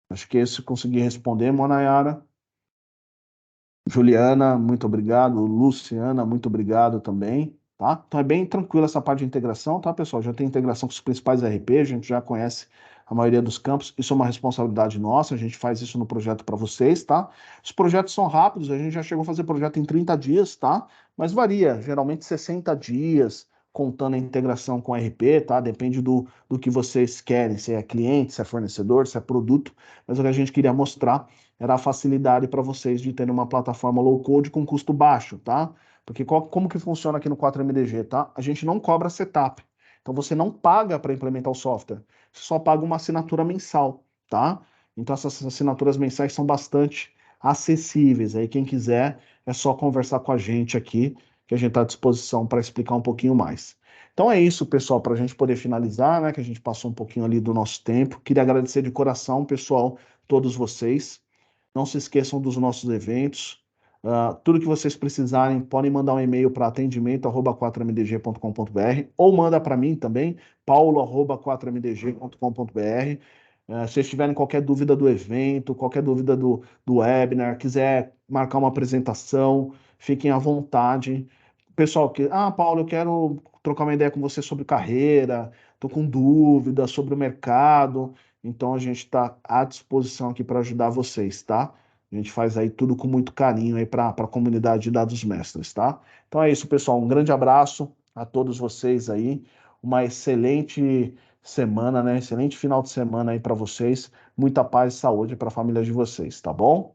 Acho que esse eu consegui responder, Monayara. Juliana, muito obrigado. Luciana, muito obrigado também, tá? Então é bem tranquilo essa parte de integração, tá, pessoal? Já tem integração com os principais RP, a gente já conhece a maioria dos campos. Isso é uma responsabilidade nossa, a gente faz isso no projeto para vocês, tá? Os projetos são rápidos, a gente já chegou a fazer projeto em 30 dias, tá? Mas varia, geralmente 60 dias, contando a integração com RP, tá? Depende do que vocês querem, se é cliente, se é fornecedor, se é produto, mas o que a gente queria mostrar era a facilidade para vocês de terem uma plataforma low code com custo baixo, tá? Porque como que funciona aqui no 4MDG, tá? A gente não cobra setup. Então você não paga para implementar o software, você só paga uma assinatura mensal, tá? Então essas assinaturas mensais são bastante acessíveis. Aí quem quiser é só conversar com a gente aqui, que a gente está à disposição para explicar um pouquinho mais. Então é isso, pessoal, para a gente poder finalizar, né? Que a gente passou um pouquinho ali do nosso tempo. Queria agradecer de coração, pessoal, todos vocês. Não se esqueçam dos nossos eventos. Tudo que vocês precisarem, podem mandar um e-mail para atendimento@4mdg.com.br ou manda para mim também, paulo@4mdg.com.br. Se vocês tiverem qualquer dúvida do evento, qualquer dúvida do webinar, quiser marcar uma apresentação, fiquem à vontade. Pessoal, Paulo, eu quero trocar uma ideia com você sobre carreira, estou com dúvidas sobre o mercado, então a gente está à disposição aqui para ajudar vocês, tá? A gente faz aí tudo com muito carinho aí para a comunidade de dados mestres, tá? Então é isso, pessoal. Um grande abraço a todos vocês aí. Uma excelente semana, né? Excelente final de semana aí para vocês. Muita paz e saúde para a família de vocês, tá bom?